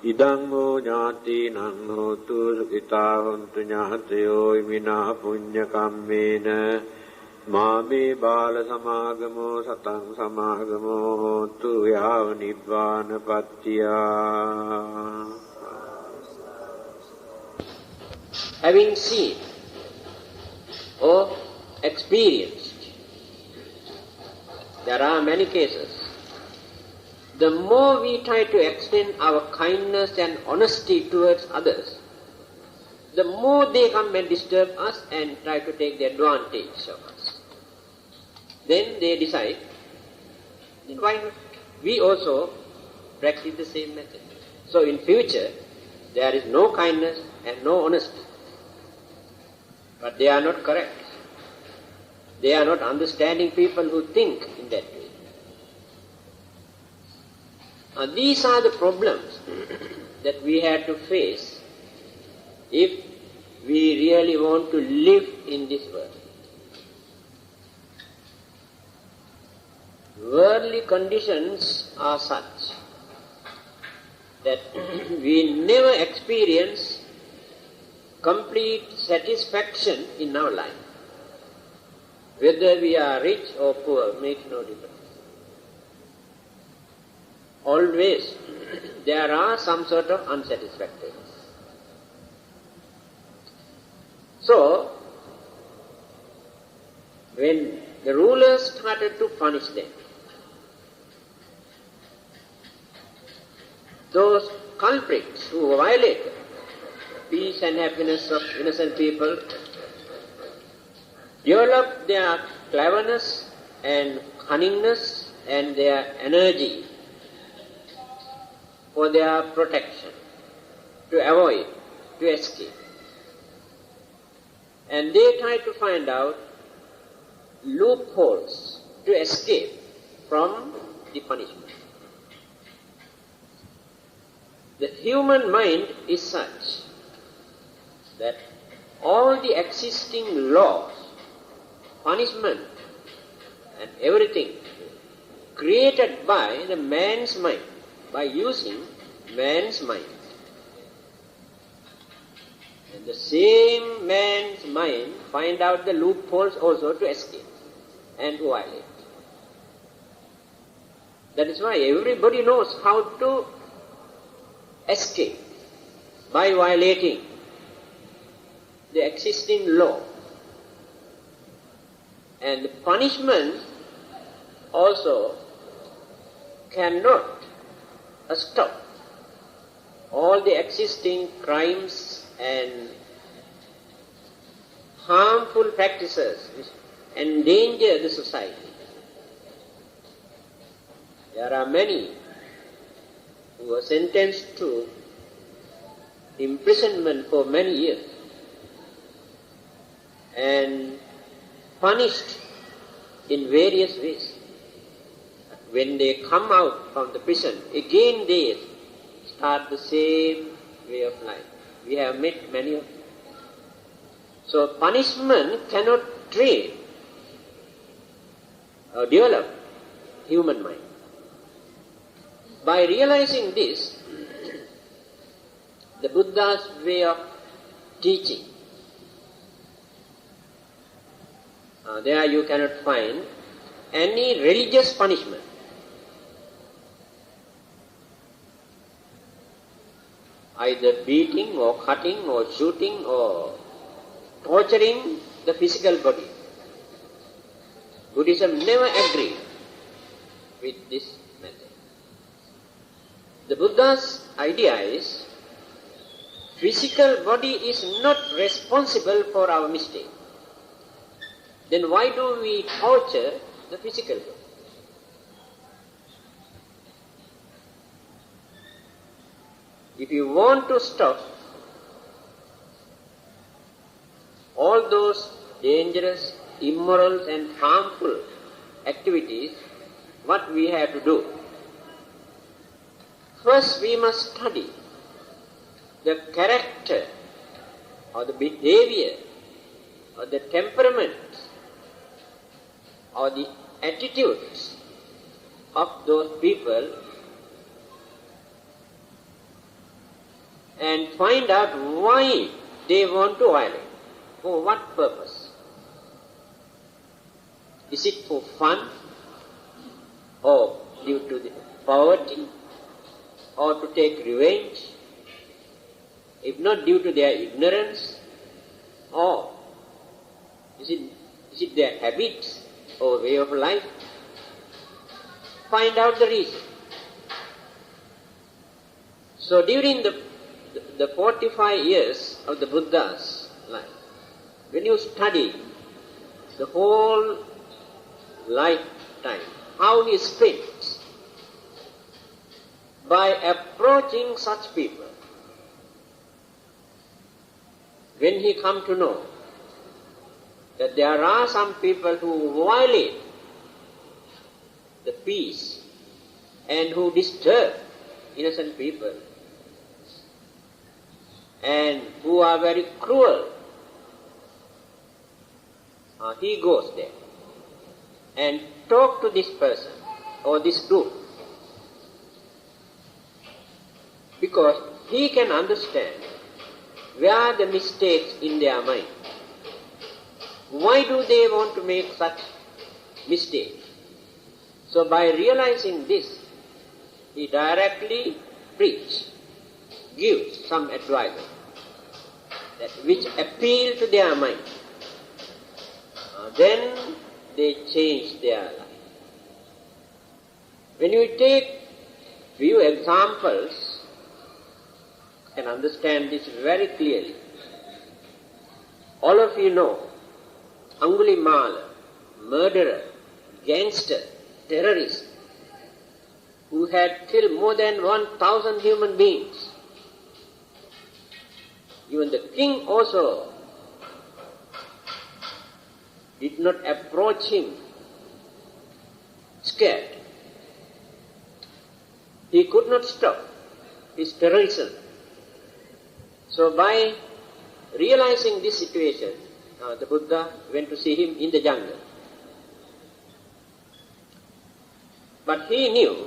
idang mo ñātīnaṃ hotu sukitā hontu ñātayo iminā puñña kammena Māme bāla samāgamo sataṃ samāgamo hotu yāva nibbāna pattiyā. Having seen or experienced, there are many cases. The more we try to extend our kindness and honesty towards others, the more they come and disturb us and try to take the advantage of us. Then they decide, why not we also practice the same method? So in future, there is no kindness and no honesty. But they are not correct. They are not understanding people who think in that way. These are the problems that we have to face if we really want to live in this world. Worldly conditions are such that we never experience complete satisfaction in our life. Whether we are rich or poor makes no difference. Always there are some sort of unsatisfactoriness. So, when the rulers started to punish them, those culprits who violate peace and happiness of innocent people develop their cleverness and cunningness and their energy for their protection, to avoid, to escape. And they try to find out loopholes to escape from the punishment. The human mind is such that all the existing laws, punishment and everything created by the man's mind, by using man's mind. And the same man's mind find out the loopholes also to escape and to violate. That is why everybody knows how to escape by violating the existing law. And the punishment also cannot stop all the existing crimes and harmful practices which endanger the society. There are many who are sentenced to imprisonment for many years and punished in various ways. When they come out from the prison, again they start the same way of life. We have met many of them. So punishment cannot train or develop human mind. By realizing this, the Buddha's way of teaching, there you cannot find any religious punishment. Either beating or cutting or shooting or torturing the physical body. Buddhism never agreed with this method. The Buddha's idea is physical body is not responsible for our mistake. Then why do we torture the physical body? If you want to stop all those dangerous, immoral and harmful activities, what we have to do? First we must study the character or the behavior or the temperament or the attitudes of those people and find out why they want to violate. For what purpose? Is it for fun or due to the poverty or to take revenge? If not due to their ignorance, or is it their habits or way of life? Find out the reason. So during the 45 years of the Buddha's life, when you study the whole lifetime, how he spent by approaching such people, when he come to know that there are some people who violate the peace and who disturb innocent people and who are very cruel, he goes there and talk to this person or this group, because he can understand where the mistakes in their mind. Why do they want to make such mistakes? So by realizing this, he directly preaches, gives some advice that which appeal to their mind. Then they change their life. When you take few examples can understand this very clearly. All of you know Angulimala, murderer, gangster, terrorist, who had killed more than 1,000 human beings. Even the king also did not approach him scared. He could not stop his terrorism. So by realizing this situation, the Buddha went to see him in the jungle. But he knew,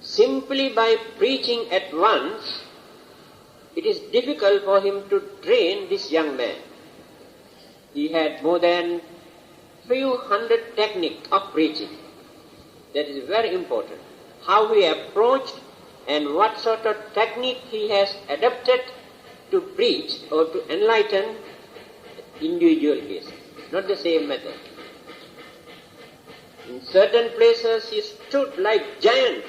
simply by preaching at once, it is difficult for him to train this young man. He had more than few hundred techniques of preaching. That is very important. How he approached and what sort of technique he has adapted to preach or to enlighten individual cases. Not the same method. In certain places he stood like giant.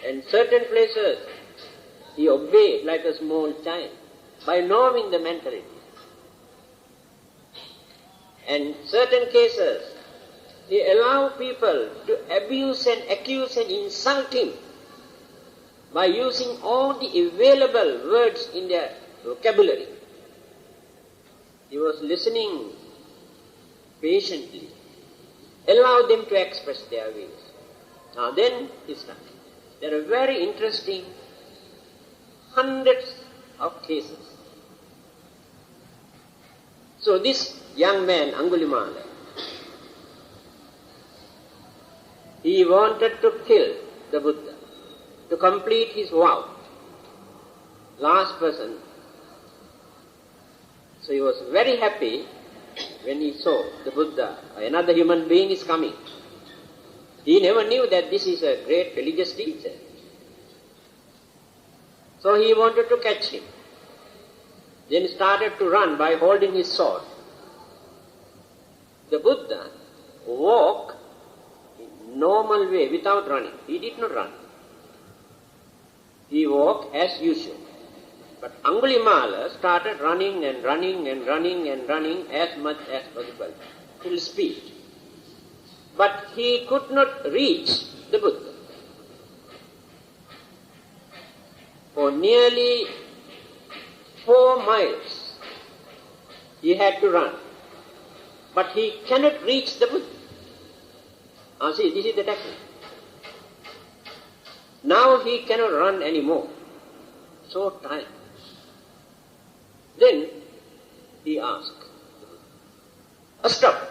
In certain places he obeyed like a small child by knowing the mentality. And certain cases he allowed people to abuse and accuse and insult him by using all the available words in their vocabulary. He was listening patiently, allowed them to express their views. Now then he started. There are very interesting hundreds of cases. So this young man, Angulimala, he wanted to kill the Buddha, to complete his vow. Last person. So he was very happy when he saw the Buddha, another human being is coming. He never knew that this is a great religious teacher. So he wanted to catch him. Then started to run by holding his sword. The Buddha walked in normal way without running. He did not run. He walked as usual. But Angulimala started running and running and running and running as much as possible, full speed. But he could not reach the Buddha. For nearly 4 miles he had to run. But he cannot reach the Buddha. See, this is the technique. Now he cannot run anymore. So tired. Then he asked, stop.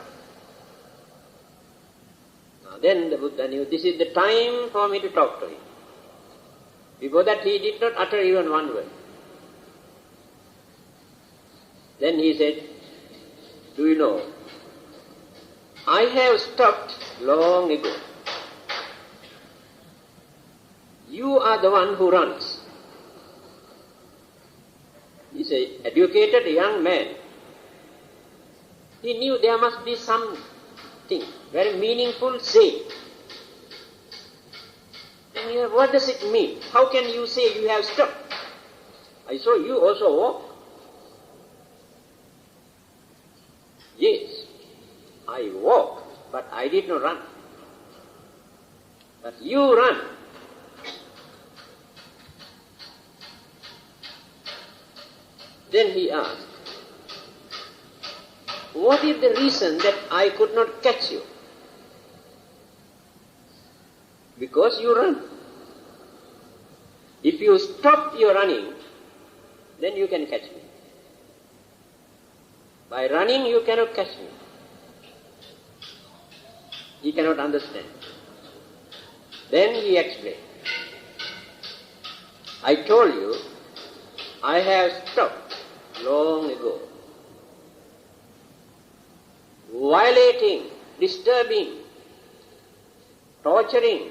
Now then the Buddha knew this is the time for me to talk to him. Before that he did not utter even one word. Then he said, do you know, I have stopped long ago. You are the one who runs. He's an educated young man. He knew there must be something very meaningful say. And what does it mean? How can you say you have stopped? I saw you also walk. Yes, I walk, but I did not run. But you run. Then he asked, what is the reason that I could not catch you? Because you run. If you stop your running, then you can catch me. By running you cannot catch me. He cannot understand. Then he explained, I told you, I have stopped long ago. Violating, disturbing, torturing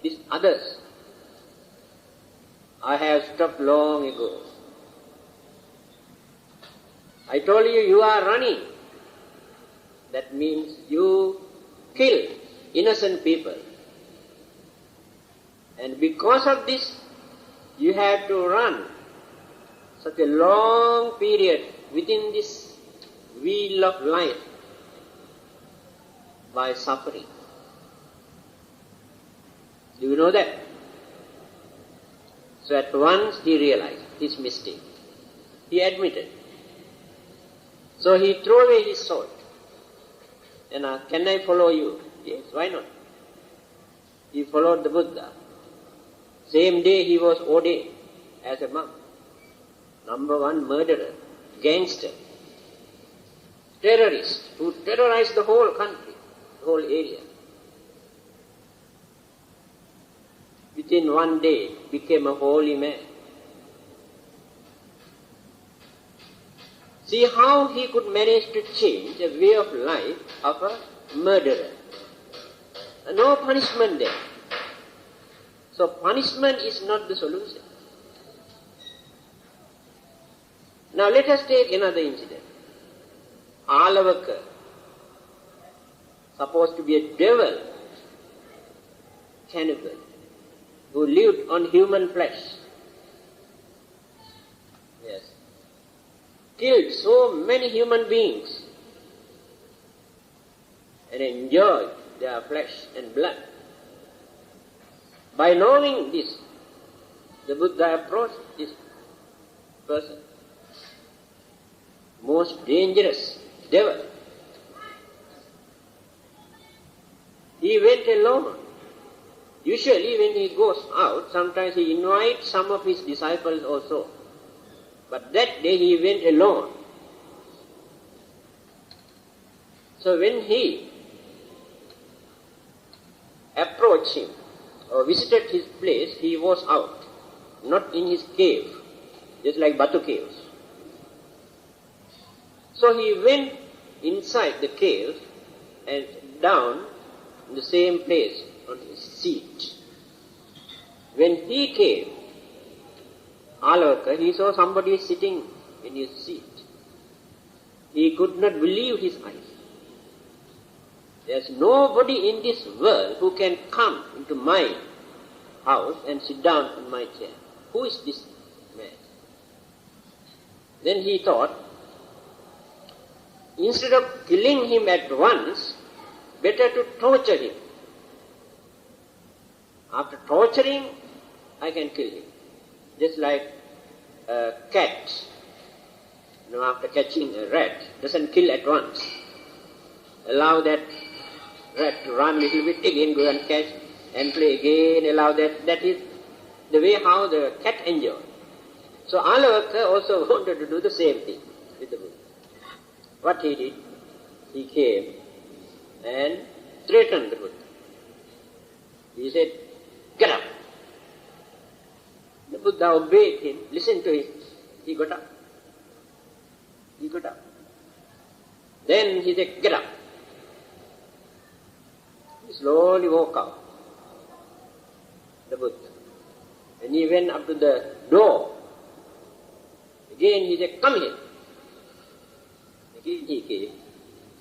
these others. I have stopped long ago. I told you, you are running. That means you kill innocent people. And because of this, you have to run such a long period within this wheel of life by suffering. Do you know that? So at once he realized his mistake. He admitted. So he threw away his sword and asked, "Can I follow you?" Yes, why not? He followed the Buddha. Same day he was ordained as a monk. Number one murderer, gangster, terrorist who terrorized the whole country, the whole area. Within one day became a holy man. See how he could manage to change the way of life of a murderer. No punishment there. So punishment is not the solution. Now let us take another incident. Alavaka, supposed to be a devil, cannibal, who lived on human flesh. Yes. Killed so many human beings and enjoyed their flesh and blood. By knowing this, the Buddha approached this person. Most dangerous devil. He went alone. Usually when he goes out, sometimes he invites some of his disciples also. But that day he went alone. So when he approached him or visited his place, he was out, not in his cave, just like Batu caves. So he went inside the cave and down in the same place on his seat. When he came, Alavaka, he saw somebody sitting in his seat. He could not believe his eyes. There's nobody in this world who can come into my house and sit down in my chair. Who is this man? Then he thought, instead of killing him at once, better to torture him. After torturing, I can kill him. Just like a cat, after catching a rat, doesn't kill at once. Allow that rat to run a little bit, again go and catch and play again, allow that. That is the way how the cat enjoys. So Alavaka also wanted to do the same thing with the Buddha. What he did, he came and threatened the Buddha. He said, "Get up." The Buddha obeyed him, listened to him. He got up. He got up. Then he said, "Get up." He slowly walked out, the Buddha. And he went up to the door. Again he said, "Come here." Again he came.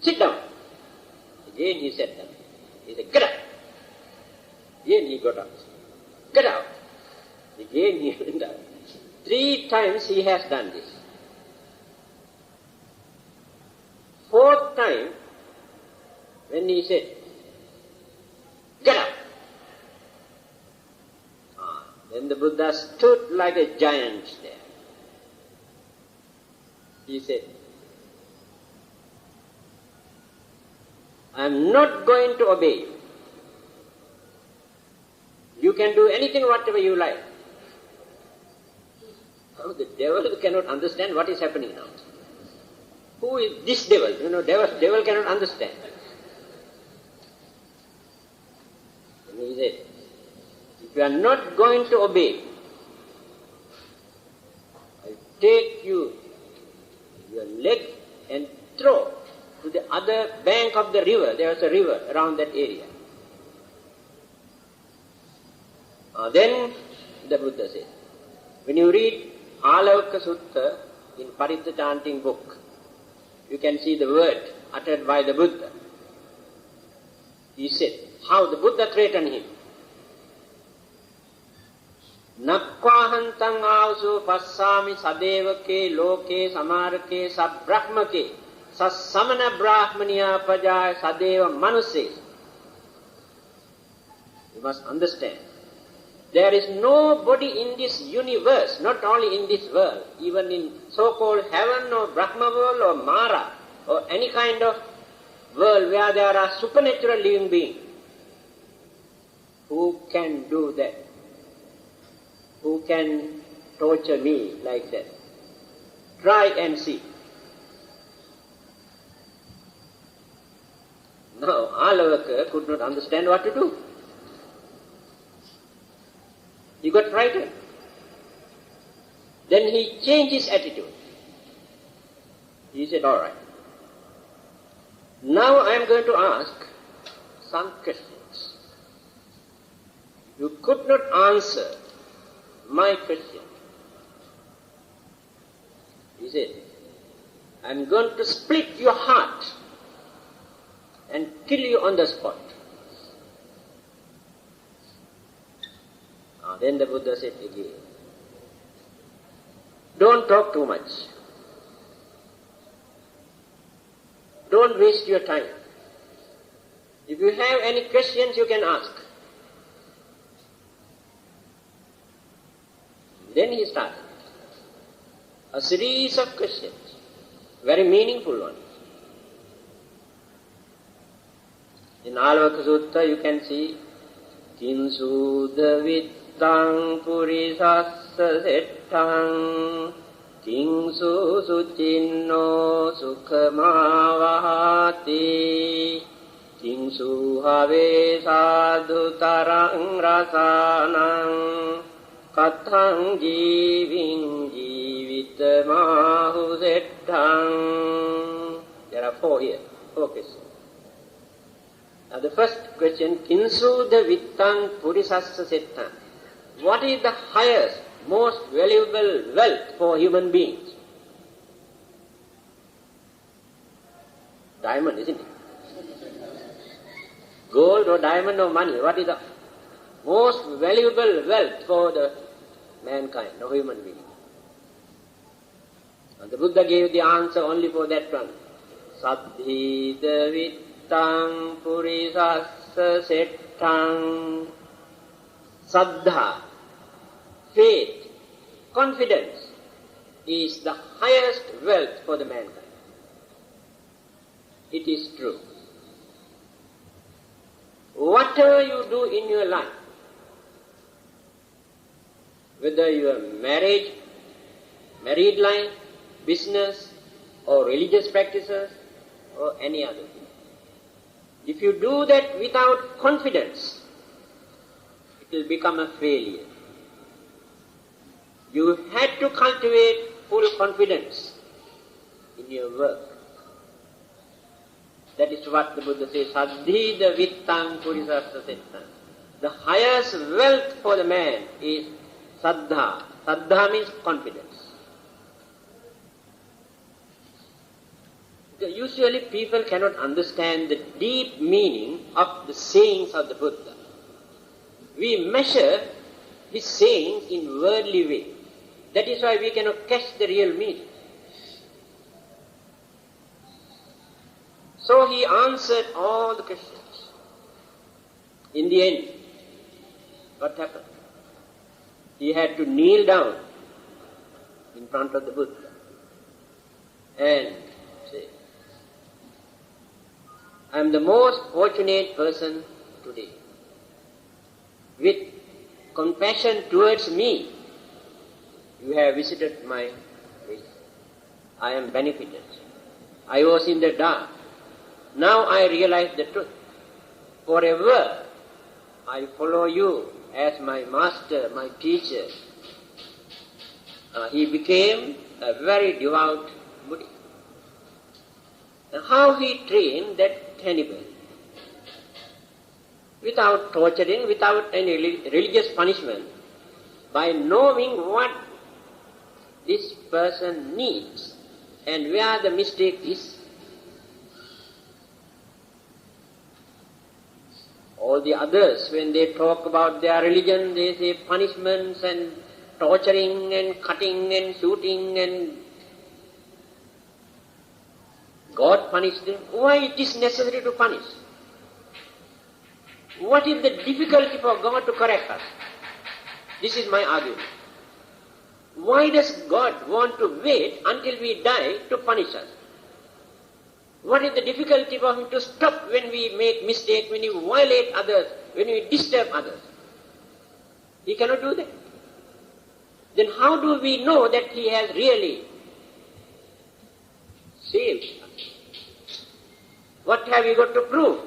"Sit down." Again he sat down. He said, "Get up." Again he got up. "Get out." Again he went up. 3 times he has done this. 4th time, when he said, "Get up," then the Buddha stood like a giant there. He said, "I am not going to obey you. You can do anything, whatever you like." Now the devil cannot understand what is happening now. Who is this devil? Devil cannot understand. And he said, "If you are not going to obey, I take your leg and throw to the other bank of the river." There was a river around that area. Then the Buddha said, when you read Alavaka Sutta in Paritta chanting book, you can see the word uttered by the Buddha. He said how the Buddha threatened him. Nakvahantang avsu passami sadevake loke samarake sabbrahmake sasamana brahmaniya pajaya sadeva manuse. You must understand. There is nobody in this universe, not only in this world, even in so-called heaven or Brahma world or Mara or any kind of world where there are supernatural living beings, who can do that? Who can torture me like that? Try and see. Now, Alavaka could not understand what to do. He got frightened. Then he changed his attitude. He said, all right. Now I am going to ask some questions. You could not answer my question. He said, I am going to split your heart and kill you on the spot. Then the Buddha said again, don't talk too much. Don't waste your time. If you have any questions, you can ask. Then he started a series of questions, very meaningful ones. In Alavaka Sutta you can see, Kinsuda vittang purisassa settang Kingsu sucinno sukhamavahati Kingsu have sadhu tarang rasanang Kathang jiving jivitamahu settang. There are four here, four questions. Now the first question, Kinsu the vittang purisassa settang. What is the highest, most valuable wealth for human beings? Diamond, isn't it? Gold or diamond or money, what is the most valuable wealth for the mankind, no human being? And the Buddha gave the answer only for that one. Saddhi vittang purisassa settang. Saddha, faith, confidence is the highest wealth for the mankind. It is true. Whatever you do in your life, whether your marriage, married life, business, or religious practices, or any other thing, if you do that without confidence, it will become a failure. You had to cultivate full confidence in your work. That is what the Buddha says, Saddhi the vittang purisassa settang. The highest wealth for the man is saddha. Saddha means confidence. Usually people cannot understand the deep meaning of the sayings of the Buddha. We measure his sayings in worldly way. That is why we cannot catch the real meaning. So he answered all the questions. In the end, what happened? He had to kneel down in front of the Buddha and say, I am the most fortunate person today. With compassion towards me, you have visited my place. I am benefited. I was in the dark. Now I realize the truth. Forever I follow you as my master, my teacher. He became a very devout Buddhist. And how he trained that cannibal? Without torturing, without any religious punishment, by knowing what this person needs and where the mistake is. All the others, when they talk about their religion, they say punishments and torturing and cutting and shooting and God punished them. Why it is necessary to punish? What is the difficulty for God to correct us? This is my argument. Why does God want to wait until we die to punish us? What is the difficulty for Him to stop when we make mistake, when we violate others, when we disturb others? He cannot do that. Then how do we know that He has really saved us? What have you got to prove?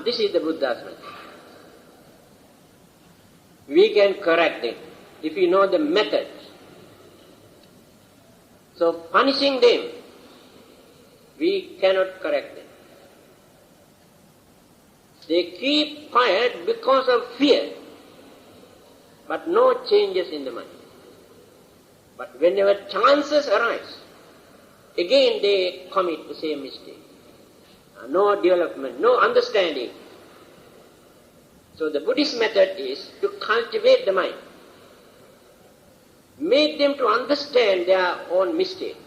This is the Buddha's message. We can correct it if we know the method. So punishing them, we cannot correct them. They keep quiet because of fear, but no changes in the mind. But whenever chances arise, again they commit the same mistake. No development, no understanding. So the Buddhist method is to cultivate the mind. Make them to understand their own mistake.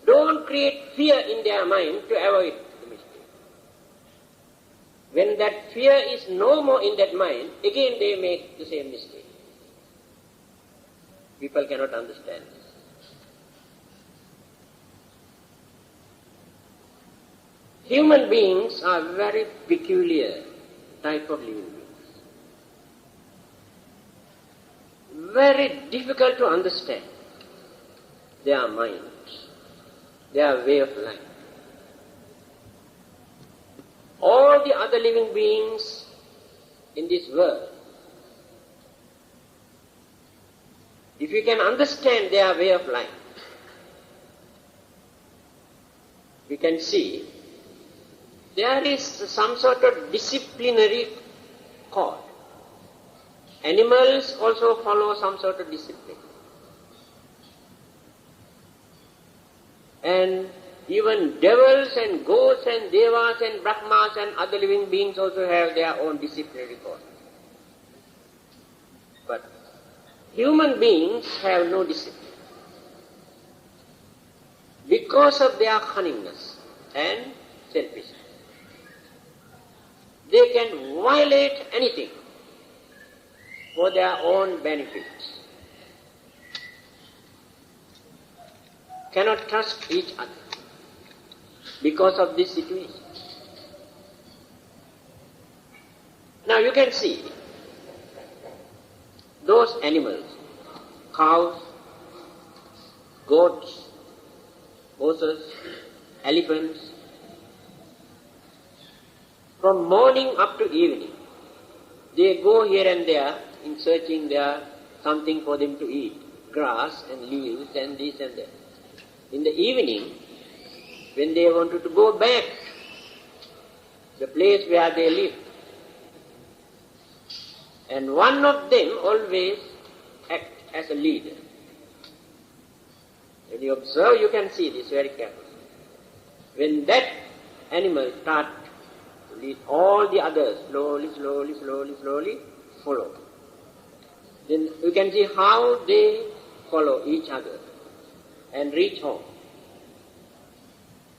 Don't create fear in their mind to avoid the mistake. When that fear is no more in that mind, again they make the same mistake. People cannot understand this. Human beings are very peculiar type of living beings. Very difficult to understand their minds, their way of life. All the other living beings in this world, if you can understand their way of life, we can see there is some sort of disciplinary code. Animals also follow some sort of discipline. And even devils and ghosts and devas and brahmas and other living beings also have their own disciplinary code. But human beings have no discipline because of their cunningness and selfishness. They can violate anything for their own benefit. Cannot trust each other because of this situation. Now you can see those animals, cows, goats, horses, elephants, from morning up to evening, they go here and there in searching there something for them to eat, grass and leaves and this and that. In the evening, when they wanted to go back, the place where they live, and one of them always acts as a leader. When you observe, you can see this very carefully. When that animal starts to lead all the others slowly follow. Then you can see how they follow each other and reach home.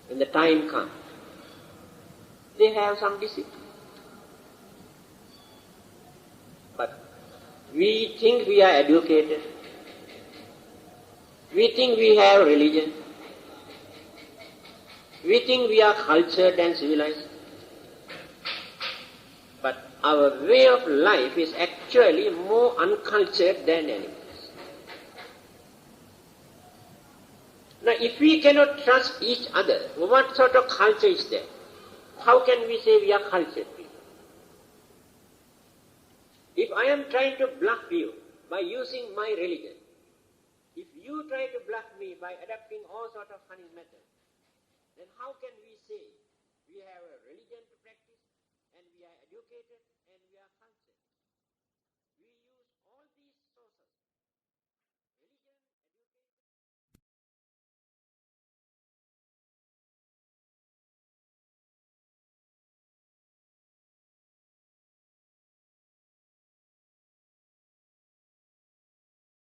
When the time comes, they have some discipline. But we think we are educated. We think we have religion. We think we are cultured and civilized. But our way of life is actually more uncultured than animals. Now, if we cannot trust each other, what sort of culture is there? How can we say we are cultured people? If I am trying to bluff you by using my religion, if you try to bluff me by adapting all sorts of cunning methods, then how can we say we have a religion to practice and we are educated